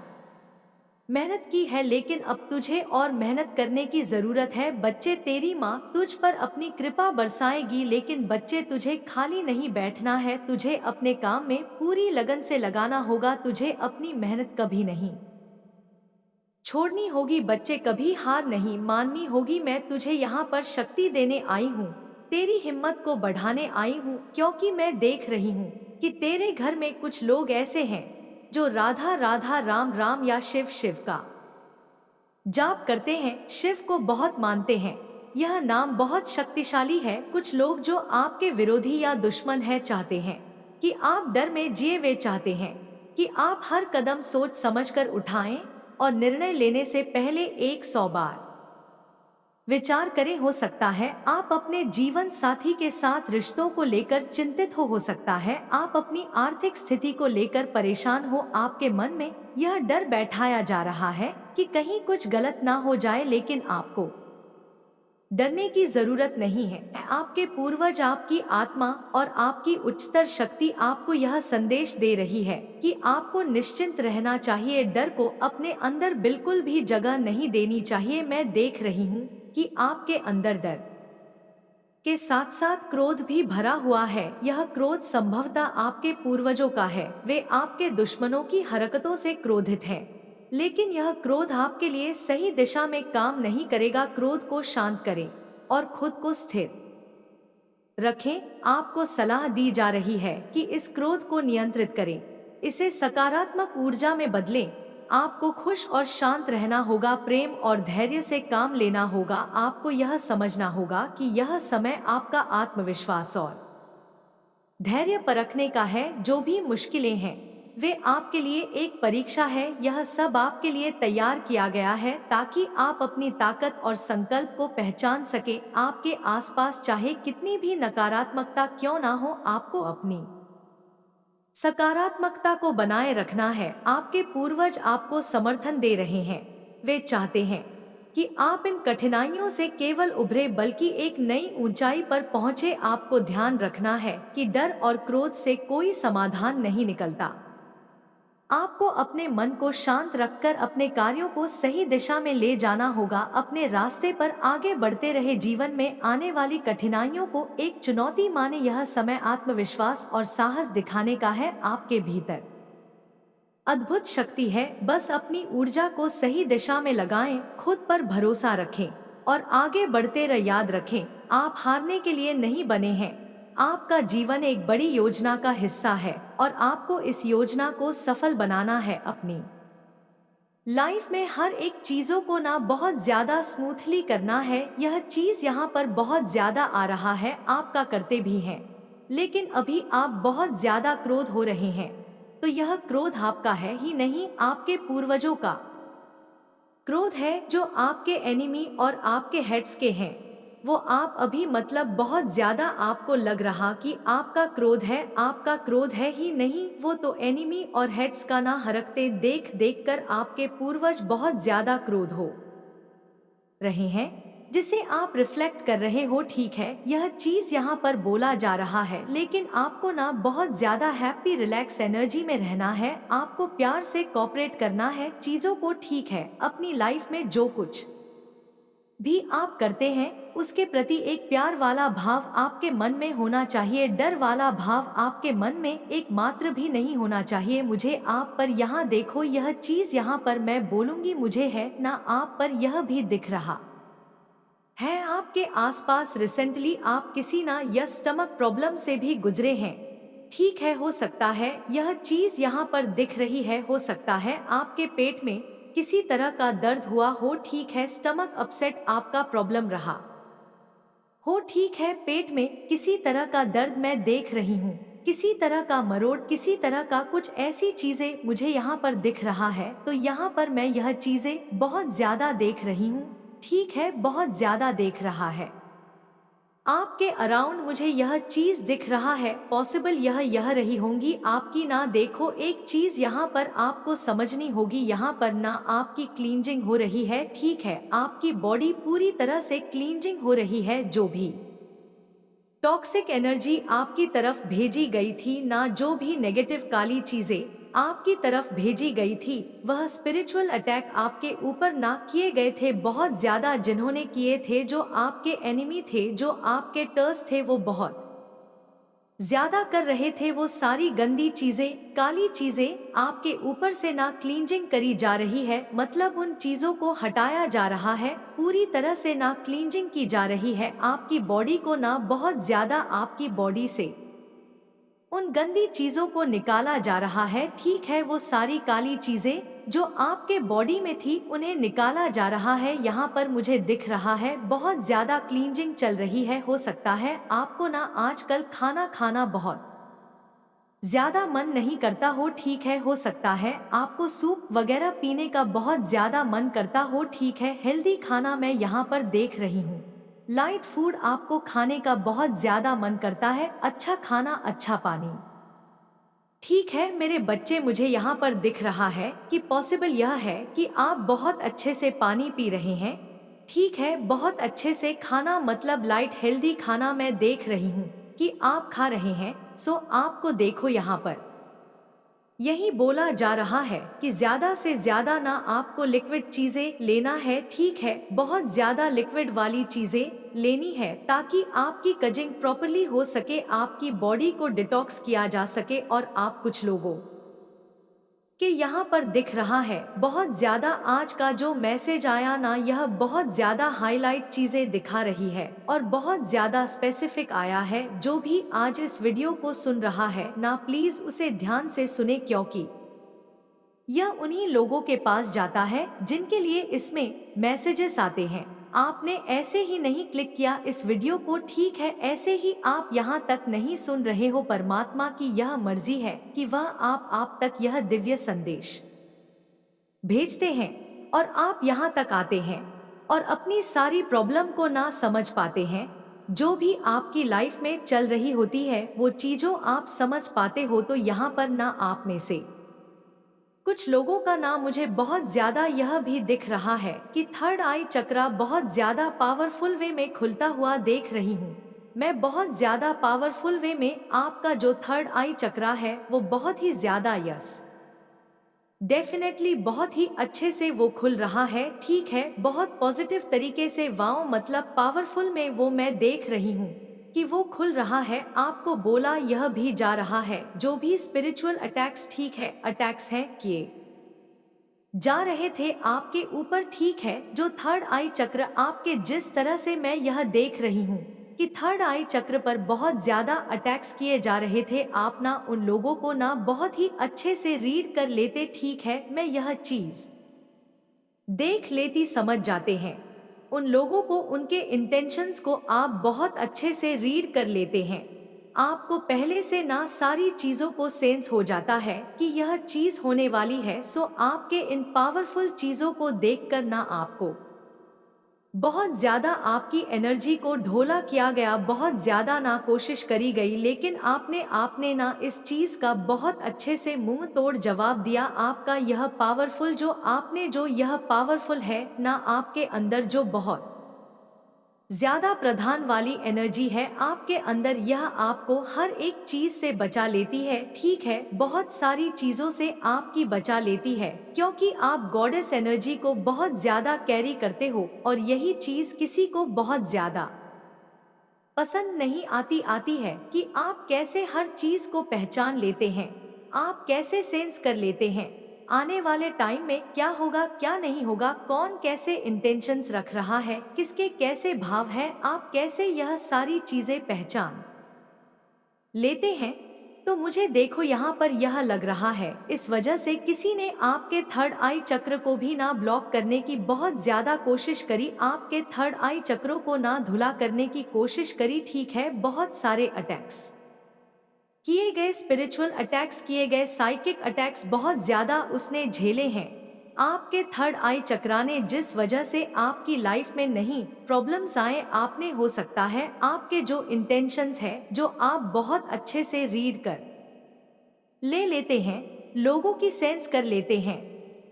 मेहनत की है, लेकिन अब तुझे और मेहनत करने की जरूरत है। बच्चे, तेरी माँ तुझ पर अपनी कृपा बरसाएगी, लेकिन बच्चे, तुझे खाली नहीं बैठना है। तुझे अपने काम में पूरी लगन से लगाना होगा। तुझे अपनी मेहनत कभी नहीं छोड़नी होगी बच्चे, कभी हार नहीं माननी होगी। मैं तुझे यहाँ पर शक्ति देने आई हूँ, तेरी हिम्मत को बढ़ाने आई हूँ, क्योंकि मैं देख रही हूँ कि तेरे घर में कुछ लोग ऐसे हैं जो राधा राधा, राम राम या शिव शिव का जाप करते हैं, शिव को बहुत मानते हैं। यह नाम बहुत शक्तिशाली है। कुछ लोग जो आपके विरोधी या दुश्मन है, चाहते हैं कि आप डर में जिए। वे चाहते हैं कि आप हर कदम सोच समझकर उठाएं और निर्णय लेने से पहले 100 बार विचार करें। हो सकता है आप अपने जीवन साथी के साथ रिश्तों को लेकर चिंतित हो सकता है आप अपनी आर्थिक स्थिति को लेकर परेशान हो। आपके मन में यह डर बैठाया जा रहा है कि कहीं कुछ गलत ना हो जाए, लेकिन आपको डरने की जरूरत नहीं है। आपके पूर्वज, आपकी आत्मा और आपकी उच्चतर शक्ति आपको यह संदेश दे रही है कि आपको निश्चिंत रहना चाहिए। डर को अपने अंदर बिल्कुल भी जगह नहीं देनी चाहिए। मैं देख रही हूँ कि आपके अंदर डर के साथ साथ क्रोध भी भरा हुआ है। यह क्रोध संभवतः आपके पूर्वजों का है। वे आपके दुश्मनों की हरकतों से क्रोधित हैं। लेकिन यह क्रोध आपके लिए सही दिशा में काम नहीं करेगा। क्रोध को शांत करें और खुद को स्थिर रखें। आपको सलाह दी जा रही है कि इस क्रोध को नियंत्रित करें, इसे सकारात्मक ऊर्जा में बदलें। आपको खुश और शांत रहना होगा, प्रेम और धैर्य से काम लेना होगा। आपको यह समझना होगा कि यह समय आपका आत्मविश्वास और धैर्य परखने का है। जो भी मुश्किलें हैं वे आपके लिए एक परीक्षा है। यह सब आपके लिए तैयार किया गया है ताकि आप अपनी ताकत और संकल्प को पहचान सके। आपके आसपास चाहे कितनी भी नकारात्मकता क्यों ना हो, आपको अपनी सकारात्मकता को बनाए रखना है। आपके पूर्वज आपको समर्थन दे रहे हैं। वे चाहते हैं कि आप इन कठिनाइयों से केवल उभरे बल्कि एक नई ऊंचाई पर पहुंचे। आपको ध्यान रखना है कि डर और क्रोध से कोई समाधान नहीं निकलता। आपको अपने मन को शांत रखकर अपने कार्यों को सही दिशा में ले जाना होगा। अपने रास्ते पर आगे बढ़ते रहे। जीवन में आने वाली कठिनाइयों को एक चुनौती माने। यह समय आत्मविश्वास और साहस दिखाने का है। आपके भीतर अद्भुत शक्ति है, बस अपनी ऊर्जा को सही दिशा में लगाएं, खुद पर भरोसा रखें और आगे बढ़ते रह। याद रखें, आप हारने के लिए नहीं बने हैं। आपका जीवन एक बड़ी योजना का हिस्सा है और आपको इस योजना को सफल बनाना है। अपनी लाइफ में हर एक चीजों को ना बहुत ज्यादा स्मूथली करना है। यह चीज यहाँ पर बहुत ज्यादा आ रहा है, आपका करते भी हैं, लेकिन अभी आप बहुत ज्यादा क्रोध हो रहे हैं। तो यह क्रोध आपका है ही नहीं, आपके पूर्वजों का क्रोध है जो आपके एनिमी और आपके हेड्स के हैं। वो आप अभी मतलब बहुत ज्यादा आपको लग रहा कि आपका क्रोध है, आपका क्रोध है ही नहीं, वो तो एनिमी और हेड्स का ना हरकते देख देख कर आपके पूर्वज बहुत ज्यादा क्रोध हो रहे हैं, जिसे आप रिफ्लेक्ट कर रहे हो। ठीक है, यह चीज यहाँ पर बोला जा रहा है, लेकिन आपको ना बहुत ज्यादा हैप्पी रिलैक्स एनर्जी में रहना है। आपको प्यार से कोऑपरेट करना है चीजों को। ठीक है, अपनी लाइफ में जो कुछ भी आप करते हैं उसके प्रति एक प्यार वाला भाव आपके मन में होना चाहिए। डर वाला भाव आपके मन में एक मात्र भी नहीं होना चाहिए। मुझे आप पर यहाँ देखो, यह चीज यहाँ पर मैं बोलूंगी मुझे है ना, आप पर यह भी दिख रहा है। आपके आसपास रिसेंटली आप किसी ना या स्टमक प्रॉब्लम से भी गुजरे हैं। ठीक है, हो सकता है यह चीज यहाँ पर दिख रही है। हो सकता है आपके पेट में किसी तरह का दर्द हुआ हो। ठीक है, स्टमक अपसेट आपका प्रॉब्लम रहा हो। ठीक है, पेट में किसी तरह का दर्द मैं देख रही हूँ, किसी तरह का मरोड़, किसी तरह का कुछ ऐसी चीजें मुझे यहाँ पर दिख रहा है। तो यहाँ पर मैं यह चीजें बहुत ज्यादा देख रही हूँ। ठीक है, बहुत ज्यादा देख रहा है। आपके अराउंड मुझे यह चीज दिख रहा है। पॉसिबल यह रही होंगी आपकी ना। देखो, एक चीज यहाँ पर आपको समझनी होगी, यहाँ पर ना आपकी क्लींजिंग हो रही है। ठीक है, आपकी बॉडी पूरी तरह से क्लींजिंग हो रही है। जो भी टॉक्सिक एनर्जी आपकी तरफ भेजी गई थी ना, जो भी नेगेटिव काली चीजें आपकी तरफ भेजी गई थी, वह स्पिरिचुअल अटैक आपके ऊपर ना किए गए थे बहुत ज्यादा, जिन्होंने किए थे, जो आपके एनिमी थे, जो आपके टर्स थे, वो बहुत ज्यादा कर रहे थे। वो सारी गंदी चीजें, काली चीजें आपके ऊपर से ना क्लींजिंग करी जा रही है। मतलब उन चीजों को हटाया जा रहा है, पूरी तरह से ना क्लींजिंग की जा रही है। आपकी बॉडी को ना बहुत ज्यादा आपकी बॉडी से उन गंदी चीजों को निकाला जा रहा है। ठीक है, वो सारी काली चीजें जो आपके बॉडी में थी उन्हें निकाला जा रहा है। यहाँ पर मुझे दिख रहा है बहुत ज्यादा क्लींजिंग चल रही है। हो सकता है आपको ना आजकल खाना खाना बहुत ज्यादा मन नहीं करता हो। ठीक है, हो सकता है आपको सूप वगैरह पीने का बहुत ज्यादा मन करता हो। ठीक है, हेल्दी खाना मैं यहाँ पर देख रही हूँ। लाइट फूड आपको खाने का बहुत ज्यादा मन करता है, अच्छा खाना, अच्छा पानी। ठीक है मेरे बच्चे, मुझे यहाँ पर दिख रहा है कि पॉसिबल यह है कि आप बहुत अच्छे से पानी पी रहे हैं। ठीक है, बहुत अच्छे से खाना, मतलब लाइट हेल्दी खाना मैं देख रही हूँ कि आप खा रहे हैं। सो आपको देखो, यहाँ पर यही बोला जा रहा है कि ज्यादा से ज्यादा ना आपको लिक्विड चीजें लेना है। ठीक है, बहुत ज्यादा लिक्विड वाली चीजें लेनी है ताकि आपकी कजिंग प्रॉपरली हो सके, आपकी बॉडी को डिटॉक्स किया जा सके। और आप कुछ लोगों कि यहाँ पर दिख रहा है बहुत ज्यादा आज का जो मैसेज आया ना, यह बहुत ज्यादा हाईलाइट चीजें दिखा रही है और बहुत ज्यादा स्पेसिफिक आया है। जो भी आज इस वीडियो को सुन रहा है ना, प्लीज उसे ध्यान से सुने, क्योंकि यह उन्हीं लोगों के पास जाता है जिनके लिए इसमें मैसेजेस आते हैं। आपने ऐसे ही नहीं क्लिक किया इस वीडियो को, ठीक है, ऐसे ही आप यहाँ तक नहीं सुन रहे हो। परमात्मा की यह मर्जी है कि वह आप तक यह दिव्य संदेश भेजते हैं और आप यहाँ तक आते हैं और अपनी सारी प्रॉब्लम को ना समझ पाते हैं। जो भी आपकी लाइफ में चल रही होती है वो चीजों आप समझ पाते हो। तो यहाँ पर ना आप में से कुछ लोगों का नाम मुझे बहुत ज्यादा यह भी दिख रहा है कि थर्ड आई चक्रा बहुत ज्यादा पावरफुल वे में खुलता हुआ देख रही हूँ। मैं बहुत ज्यादा पावरफुल वे में आपका जो थर्ड आई चक्रा है वो बहुत ही ज्यादा डेफिनेटली बहुत ही अच्छे से वो खुल रहा है, ठीक है, बहुत पॉजिटिव तरीके से। वाओ, मतलब पावरफुल में वो मैं देख रही हूँ कि वो खुल रहा है। आपको बोला यह भी जा रहा है जो भी स्पिरिचुअल अटैक्स, ठीक है, अटैक्स हैं किए जा रहे थे आपके ऊपर, ठीक है, जो थर्ड आई चक्र आपके, जिस तरह से मैं यह देख रही हूँ कि थर्ड आई चक्र पर बहुत ज्यादा अटैक्स किए जा रहे थे, आप ना उन लोगों को ना बहुत ही अच्छे से रीड कर लेते, ठीक है, मैं यह चीज देख लेती, समझ जाते हैं उन लोगों को, उनके इंटेंशंस को आप बहुत अच्छे से रीड कर लेते हैं। आपको पहले से ना सारी चीजों को सेंस हो जाता है कि यह चीज होने वाली है। सो आपके इन पावरफुल चीजों को देखकर ना आपको बहुत ज्यादा आपकी एनर्जी को ढोला किया गया, बहुत ज्यादा ना कोशिश करी गई, लेकिन आपने ना इस चीज का बहुत अच्छे से मुंह तोड़ जवाब दिया। आपका यह पावरफुल जो यह पावरफुल है ना, आपके अंदर जो बहुत ज्यादा प्रधान वाली एनर्जी है आपके अंदर, यह आपको हर एक चीज से बचा लेती है, ठीक है, बहुत सारी चीजों से आपकी बचा लेती है, क्योंकि आप गॉडेस एनर्जी को बहुत ज्यादा कैरी करते हो और यही चीज किसी को बहुत ज्यादा पसंद नहीं आती है कि आप कैसे हर चीज को पहचान लेते हैं, आप कैसे सेंस कर लेते हैं आने वाले टाइम में क्या होगा क्या नहीं होगा, कौन कैसे इंटेंशंस रख रहा है, किसके कैसे भाव है, आप कैसे यह सारी चीजें पहचान लेते हैं। तो मुझे देखो यहाँ पर यह लग रहा है इस वजह से किसी ने आपके थर्ड आई चक्र को भी ना ब्लॉक करने की बहुत ज्यादा कोशिश करी, आपके थर्ड आई चक्रों को ना धुला करने की कोशिश करी, ठीक है, बहुत सारे अटैक्स किए गए, स्पिरिचुअल अटैक्स किए गए, साइकिक अटैक्स बहुत ज्यादा उसने झेले हैं आपके थर्ड आई चक्रा ने, जिस वजह से आपकी लाइफ में नहीं प्रॉब्लम्स आए। आपने हो सकता है आपके जो इंटेंशंस है जो आप बहुत अच्छे से रीड कर लेते हैं, लोगों की सेंस कर लेते हैं,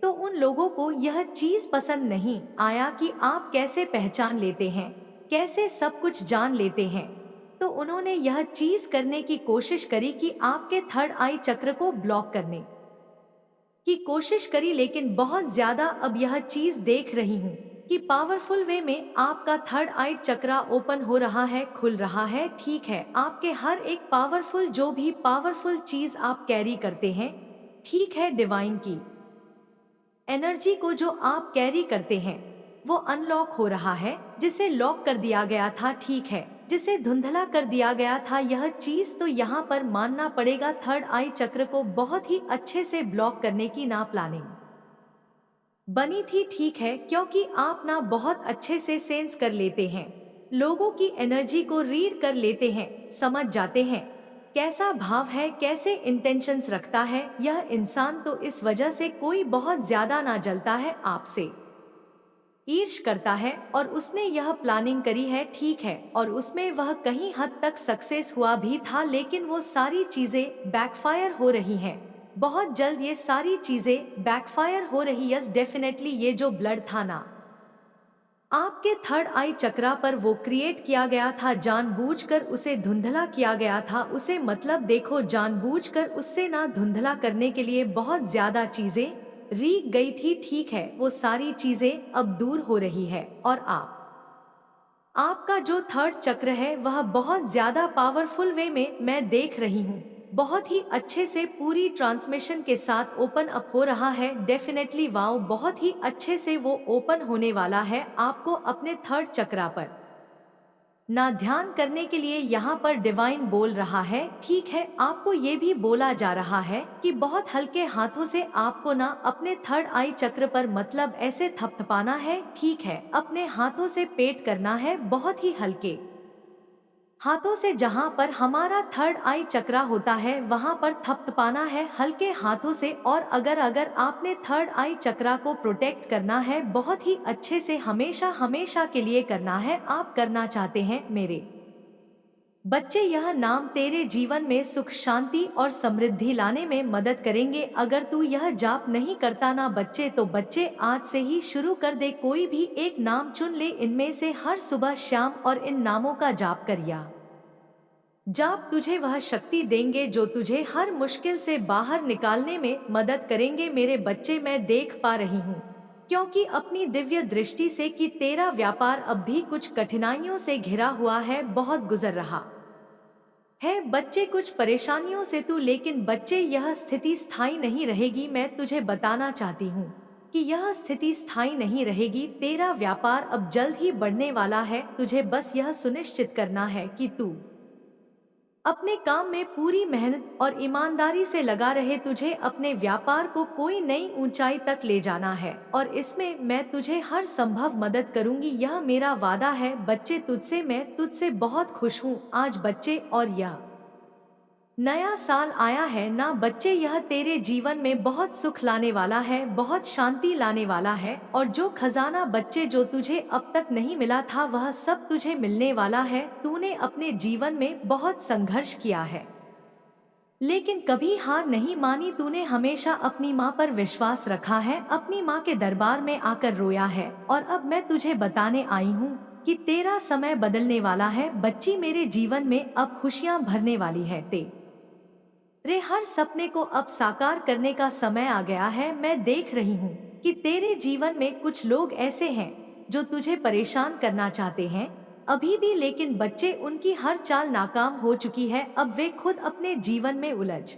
तो उन लोगों को यह चीज पसंद नहीं आया कि आप कैसे पहचान लेते हैं, कैसे सब कुछ जान लेते हैं। तो उन्होंने यह चीज करने की कोशिश करी कि आपके थर्ड आई चक्र को ब्लॉक करने की कोशिश करी, लेकिन बहुत ज्यादा अब यह चीज देख रही हूँ कि पावरफुल वे में आपका थर्ड आई चक्रा ओपन हो रहा है, खुल रहा है, ठीक है, आपके हर एक पावरफुल जो भी पावरफुल चीज आप कैरी करते हैं, ठीक है, डिवाइन की एनर्जी को जो आप कैरी करते हैं वो अनलॉक हो रहा है, जिसे लॉक कर दिया गया था, ठीक है, जिसे धुंधला कर दिया गया था यह चीज। तो यहाँ पर मानना पड़ेगा थर्ड आई चक्र को बहुत ही अच्छे से ब्लॉक करने की ना प्लानिंग बनी थी, ठीक है, क्योंकि आप ना बहुत अच्छे से सेंस कर लेते हैं, लोगों की एनर्जी को रीड कर लेते हैं, समझ जाते हैं कैसा भाव है, कैसे इंटेंशंस रखता है यह इंसान। तो इस वजह से कोई बहुत ज्यादा ना जलता है, आपसे ईर्ष्या करता है और उसने यह प्लानिंग करी है, ठीक है, और उसमें वह कहीं हद तक सक्सेस हुआ भी था, लेकिन वो सारी चीजें बैकफायर हो रही हैं। बहुत जल्द ये सारी चीजें बैकफायर हो रही, यस डेफिनेटली। ये जो ब्लड था ना आपके थर्ड आई चक्रा पर वो क्रिएट किया गया था, जानबूझकर उसे धुंधला किया गया था, उसे मतलब देखो जानबूझकर उससे ना धुंधला करने के लिए बहुत ज्यादा चीजें रीक गई थी, ठीक है, वो सारी चीजें अब दूर हो रही है और आपका जो थर्ड चक्र है वह बहुत ज्यादा पावरफुल वे में मैं देख रही हूँ, बहुत ही अच्छे से पूरी ट्रांसमिशन के साथ ओपन अप हो रहा है, डेफिनेटली। वाओ, बहुत ही अच्छे से वो ओपन होने वाला है, आपको अपने थर्ड चक्रा पर ना ध्यान करने के लिए यहाँ पर डिवाइन बोल रहा है। ठीक है, आपको ये भी बोला जा रहा है कि बहुत हल्के हाथों से आपको ना अपने थर्ड आई चक्र पर मतलब ऐसे थपथपाना है। ठीक है, अपने हाथों से पेट करना है, बहुत ही हल्के हाथों से। जहाँ पर हमारा थर्ड आई चक्रा होता है वहाँ पर थपथपाना है हल्के हाथों से। और अगर अगर आपने थर्ड आई चक्रा को प्रोटेक्ट करना है बहुत ही अच्छे से, हमेशा हमेशा के लिए करना है, आप करना चाहते हैं मेरे बच्चे, यह नाम तेरे जीवन में सुख शांति और समृद्धि लाने में मदद करेंगे। अगर तू यह जाप नहीं करता ना बच्चे, तो बच्चे आज से ही शुरू कर दे। कोई भी एक नाम चुन ले, इनमें से हर सुबह शाम, और इन नामों का जाप करिया। जाप तुझे वह शक्ति देंगे जो तुझे हर मुश्किल से बाहर निकालने में मदद करेंगे। मेरे बच्चे, मैं देख पा रही हूँ क्योंकि अपनी दिव्य दृष्टि से कि तेरा व्यापार अब भी कुछ कठिनाइयों से घिरा हुआ है, बहुत गुजर रहा है बच्चे कुछ परेशानियों से तू। लेकिन बच्चे, यह स्थिति स्थायी नहीं रहेगी। मैं तुझे बताना चाहती हूँ कि यह स्थिति स्थायी नहीं रहेगी। तेरा व्यापार अब जल्द ही बढ़ने वाला है। तुझे बस यह सुनिश्चित करना है कि तू अपने काम में पूरी मेहनत और ईमानदारी से लगा रहे। तुझे अपने व्यापार को कोई नई ऊंचाई तक ले जाना है और इसमें मैं तुझे हर संभव मदद करूंगी, यह मेरा वादा है। बच्चे, मैं तुझसे बहुत खुश हूँ आज बच्चे। और यह नया साल आया है ना बच्चे, यह तेरे जीवन में बहुत सुख लाने वाला है, बहुत शांति लाने वाला है। और जो खजाना बच्चे जो तुझे अब तक नहीं मिला था वह सब तुझे मिलने वाला है। तूने अपने जीवन में बहुत संघर्ष किया है लेकिन कभी हार नहीं मानी। तूने हमेशा अपनी माँ पर विश्वास रखा है, अपनी माँ के दरबार में आकर रोया है। और अब मैं तुझे बताने आई हूँ कि तेरा समय बदलने वाला है बच्ची। मेरे जीवन में अब खुशियाँ भरने वाली है। तेरे हर सपने को अब साकार करने का समय आ गया है। मैं देख रही हूँ कि तेरे जीवन में कुछ लोग ऐसे हैं जो तुझे परेशान करना चाहते हैं अभी भी, लेकिन बच्चे, उनकी हर चाल नाकाम हो चुकी है। अब वे खुद अपने जीवन में उलझ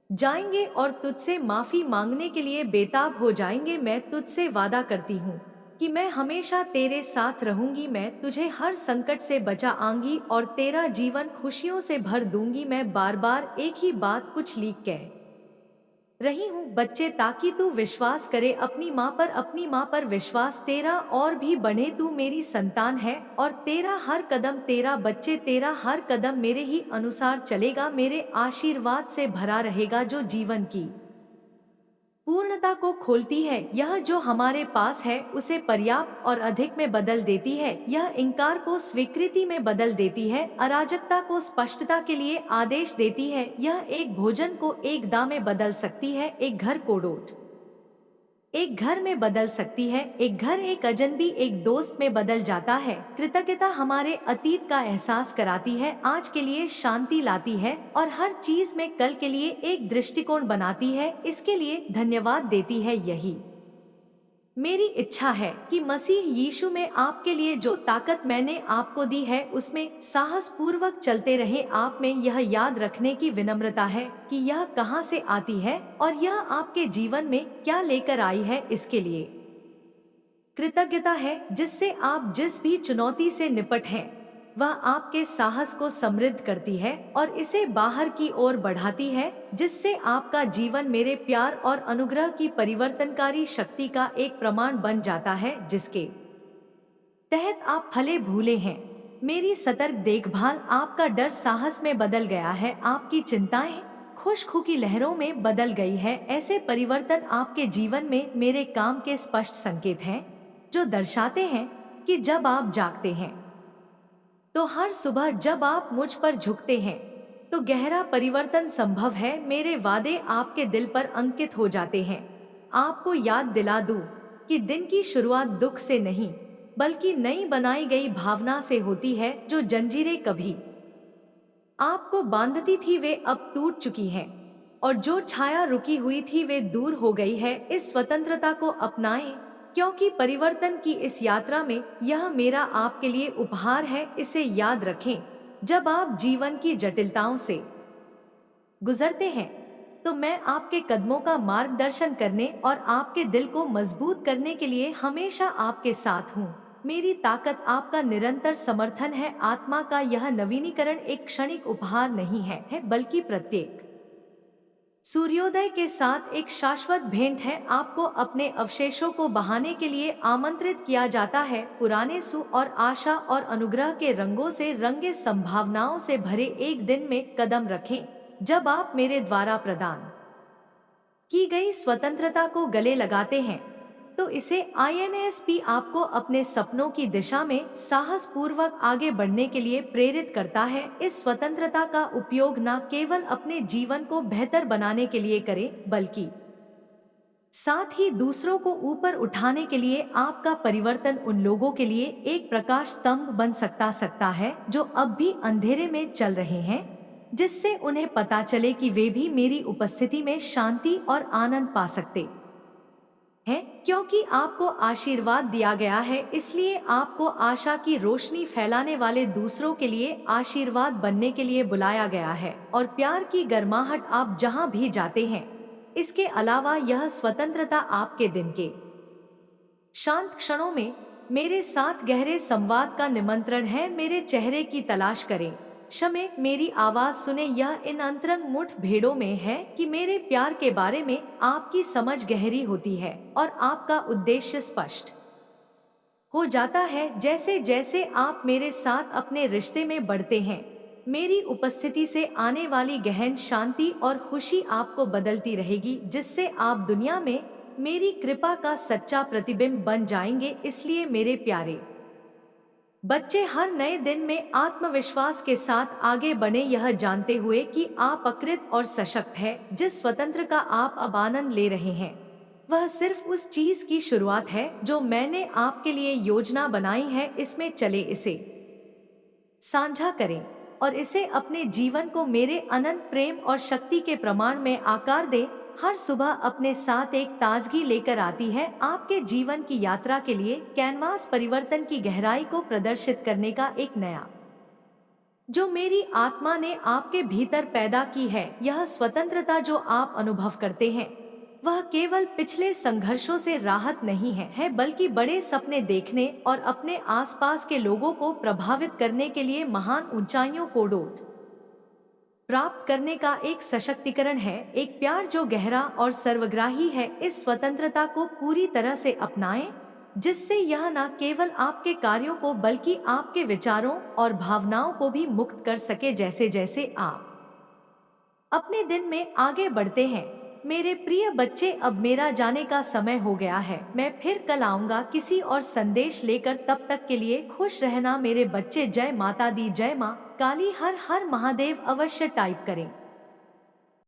जाएंगे और तुझसे माफी मांगने के लिए बेताब हो जाएंगे। मैं तुझसे वादा करती हूँ कि मैं हमेशा तेरे साथ रहूंगी। मैं तुझे हर संकट से बचाऊंगी और तेरा जीवन खुशियों से भर दूंगी। मैं बार बार एक ही बात कुछ लिख कह रही हूँ बच्चे, ताकि तू विश्वास करे अपनी माँ पर विश्वास तेरा और भी बढ़े। तू मेरी संतान है और तेरा हर कदम, तेरा बच्चे, तेरा हर कदम मेरे ही अनुसार चलेगा, मेरे आशीर्वाद से भरा रहेगा जो जीवन की पूर्णता को खोलती है। यह जो हमारे पास है उसे पर्याप्त और अधिक में बदल देती है। यह इंकार को स्वीकृति में बदल देती है, अराजकता को स्पष्टता के लिए आदेश देती है। यह एक भोजन को एक दाम में बदल सकती है, एक घर को डोट एक घर में बदल सकती है, एक घर एक अजनबी एक दोस्त में बदल जाता है। कृतज्ञता हमारे अतीत का एहसास कराती है, आज के लिए शांति लाती है और हर चीज में कल के लिए एक दृष्टिकोण बनाती है, इसके लिए धन्यवाद देती है। यही मेरी इच्छा है कि मसीह यीशु में आपके लिए जो ताकत मैंने आपको दी है उसमें साहस पूर्वक चलते रहे। आप में यह याद रखने की विनम्रता है कि यह कहां से आती है और यह आपके जीवन में क्या लेकर आई है। इसके लिए कृतज्ञता है जिससे आप जिस भी चुनौती से निपट हैं वह आपके साहस को समृद्ध करती है और इसे बाहर की ओर बढ़ाती है, जिससे आपका जीवन मेरे प्यार और अनुग्रह की परिवर्तनकारी शक्ति का एक प्रमाण बन जाता है, जिसके तहत आप फले भूले हैं। मेरी सतर्क देखभाल आपका डर साहस में बदल गया है, आपकी चिंताएं खुशखू की लहरों में बदल गई है। ऐसे परिवर्तन आपके जीवन में मेरे काम के स्पष्ट संकेत हैं जो दर्शाते हैं कि जब आप जागते हैं तो हर सुबह जब आप मुझ पर झुकते हैं तो गहरा परिवर्तन संभव है। मेरे वादे आपके दिल पर अंकित हो जाते हैं। आपको याद दिला दूं कि दिन की शुरुआत दुख से नहीं बल्कि नई बनाई गई भावना से होती है। जो जंजीरें कभी आपको बांधती थी वे अब टूट चुकी हैं और जो छाया रुकी हुई थी वे दूर हो गई है। इस स्वतंत्रता को अपनाएं क्योंकि परिवर्तन की इस यात्रा में यह मेरा आपके लिए उपहार है। इसे याद रखें, जब आप जीवन की जटिलताओं से गुजरते हैं तो मैं आपके कदमों का मार्गदर्शन करने और आपके दिल को मजबूत करने के लिए हमेशा आपके साथ हूँ। मेरी ताकत आपका निरंतर समर्थन है। आत्मा का यह नवीनीकरण एक क्षणिक उपहार नहीं है बल्कि प्रत्येक सूर्योदय के साथ एक शाश्वत भेंट है। आपको अपने अवशेषों को बहाने के लिए आमंत्रित किया जाता है। पुराने सु और आशा और अनुग्रह के रंगों से रंगे संभावनाओं से भरे एक दिन में कदम रखें, जब आप मेरे द्वारा प्रदान की गई स्वतंत्रता को गले लगाते हैं। तो इसे INSP आपको अपने सपनों की दिशा में साहस पूर्वक आगे बढ़ने के लिए प्रेरित करता है। इस स्वतंत्रता का उपयोग न केवल अपने जीवन को बेहतर बनाने के लिए करें, बल्कि साथ ही दूसरों को ऊपर उठाने के लिए। आपका परिवर्तन उन लोगों के लिए एक प्रकाश स्तंभ बन सकता है जो अब भी अंधेरे में चल रहे हैं, जिससे उन्हें पता चले कि वे भी मेरी उपस्थिति में शांति और आनंद पा सकते हैं। क्योंकि आपको आशीर्वाद दिया गया है, इसलिए आपको आशा की रोशनी फैलाने वाले दूसरों के लिए आशीर्वाद बनने के लिए बुलाया गया है, और प्यार की गर्माहट आप जहां भी जाते हैं। इसके अलावा यह स्वतंत्रता आपके दिन के शांत क्षणों में मेरे साथ गहरे संवाद का निमंत्रण है। मेरे चेहरे की तलाश करें, क्षमे मेरी आवाज सुने। यह इन अंतरंग मुठभेड़ों में है कि मेरे प्यार के बारे में आपकी समझ गहरी होती है और आपका उद्देश्य स्पष्ट हो जाता है। जैसे जैसे आप मेरे साथ अपने रिश्ते में बढ़ते हैं, मेरी उपस्थिति से आने वाली गहन शांति और खुशी आपको बदलती रहेगी, जिससे आप दुनिया में मेरी कृपा का सच्चा प्रतिबिंब बन जाएंगे। इसलिए मेरे प्यारे बच्चे, हर नए दिन में आत्मविश्वास के साथ आगे बढ़े, यह जानते हुए कि आप अकृत और सशक्त हैं। जिस स्वतंत्र का आप अब आनंद ले रहे हैं, वह सिर्फ उस चीज की शुरुआत है जो मैंने आपके लिए योजना बनाई है। इसमें चले, इसे साझा करें और इसे अपने जीवन को मेरे अनंत प्रेम और शक्ति के प्रमाण में आकार दें। हर सुबह अपने साथ एक ताजगी लेकर आती है। आपके जीवन की यात्रा के लिए कैनवास परिवर्तन की गहराई को प्रदर्शित करने का एक नया जो मेरी आत्मा ने आपके भीतर पैदा की है। यह स्वतंत्रता जो आप अनुभव करते हैं, वह केवल पिछले संघर्षों से राहत नहीं है बल्कि बड़े सपने देखने और अपने आसपास के लोगों को प्रभावित करने के लिए महान ऊंचाइयों को प्राप्त करने का एक सशक्तिकरण है। एक प्यार जो गहरा और सर्वग्राही है। इस स्वतंत्रता को पूरी तरह से अपनाएं, जिससे यह न केवल आपके कार्यों को बल्कि आपके विचारों और भावनाओं को भी मुक्त कर सके। जैसे जैसे आप अपने दिन में आगे बढ़ते हैं, मेरे प्रिय बच्चे, अब मेरा जाने का समय हो गया है। मैं फिर कल आऊंगा किसी और संदेश लेकर। तब तक के लिए खुश रहना मेरे बच्चे। जय माता दी, जय माँ काली, हर हर महादेव। अवश्य टाइप करें।